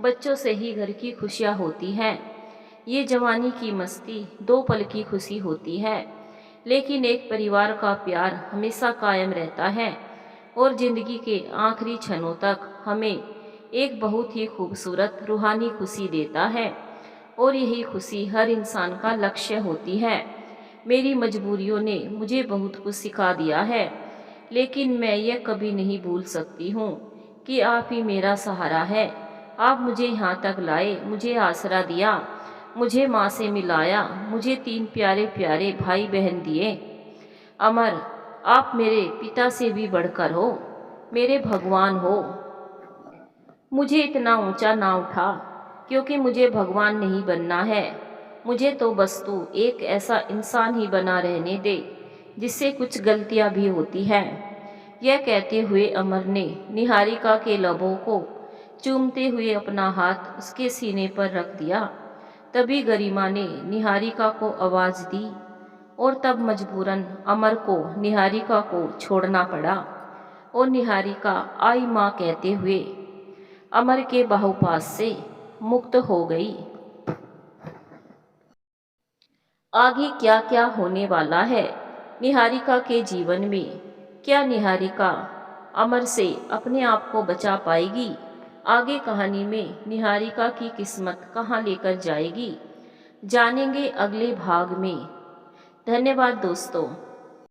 बच्चों से ही घर की खुशियाँ होती हैं। ये जवानी की मस्ती 2 पल की खुशी होती है, लेकिन एक परिवार का प्यार हमेशा कायम रहता है और ज़िंदगी के आखिरी क्षणों तक हमें एक बहुत ही खूबसूरत रूहानी खुशी देता है। और यही खुशी हर इंसान का लक्ष्य होती है। मेरी मजबूरियों ने मुझे बहुत कुछ सिखा दिया है, लेकिन मैं ये कभी नहीं भूल सकती हूँ कि आप ही मेरा सहारा है। आप मुझे यहाँ तक लाए, मुझे आसरा दिया, मुझे माँ से मिलाया, मुझे 3 प्यारे प्यारे भाई बहन दिए। अमर, आप मेरे पिता से भी बढ़कर हो, मेरे भगवान हो। मुझे इतना ऊंचा ना उठा, क्योंकि मुझे भगवान नहीं बनना है। मुझे तो बस तू एक ऐसा इंसान ही बना रहने दे जिससे कुछ गलतियां भी होती हैं। यह कहते हुए अमर ने निहारिका के लबों को चूमते हुए अपना हाथ उसके सीने पर रख दिया। तभी गरिमा ने निहारिका को आवाज़ दी और तब मजबूरन अमर को निहारिका को छोड़ना पड़ा और निहारिका आई माँ कहते हुए अमर के बाहुपास से मुक्त हो गई। आगे क्या क्या होने वाला है निहारिका के जीवन में? क्या निहारिका अमर से अपने आप को बचा पाएगी? आगे कहानी में निहारिका की किस्मत कहाँ लेकर जाएगी, जानेंगे अगले भाग में। धन्यवाद दोस्तों।